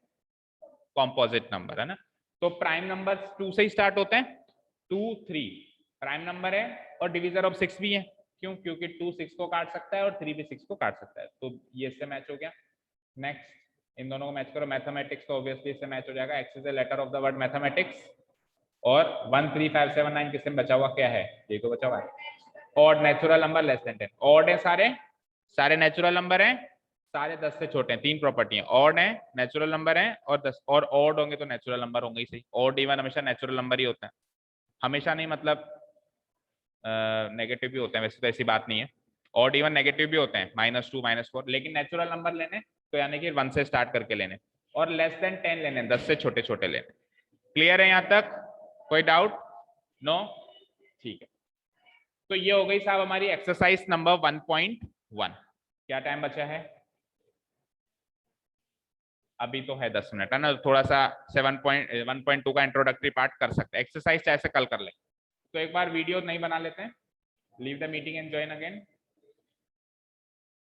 कॉम्पोजिट नंबर, है ना? तो प्राइम नंबर 2 से ही स्टार्ट होते हैं, 2 3 प्राइम नंबर है, और डिविजर ऑफ 6 भी है। क्यों? क्योंकि 2 6 को काट सकता है और 3 भी 6 को काट सकता है, तो ये इससे मैच हो गया। नेक्स्ट, इन दोनों को मैच करो। मैथमेटिक्स तो ऑब्वियसली इससे मैच हो जाएगा, x is a letter of the word mathematics. और 1 3 5 7 9 किससे बचा हुआ? क्या है? ये तो बचा हुआ है, odd natural number less then 10। Odd है सारे, सारे नेचुरल नंबर हैं, सारे 10 से छोटे हैं। 3 प्रॉपर्टी है, ऑड है, नेचुरल नंबर है, और 10, और ऑड होंगे तो नेचुरल नंबर होंगे ही सही। ऑड इवन हमेशा नेचुरल नंबर ही होता है, हमेशा नहीं, मतलब नेगेटिव भी होते हैं, वैसे तो ऐसी बात नहीं है। ऑड इवन नेगेटिव भी होते हैं, -2 -4, लेकिन नेचुरल नंबर लेने तो यानी कि 1 से स्टार्ट करके लेने, और लेस देन 10 लेने, 10 से छोटे छोटे लेने। क्लियर है यहाँ तक? कोई डाउट? नो? ठीक है, तो ये हो गई साहब हमारी एक्सरसाइज नंबर 1.1। क्या टाइम बचा है? अभी तो है 10 मिनट, है ना? थोड़ा सा 1.2 का इंट्रोडक्टरी पार्ट कर सकते हैं। एक्सरसाइज ऐसे कल कर लें। तो एक बार वीडियो नहीं बना लेते हैं, leave the meeting and join again.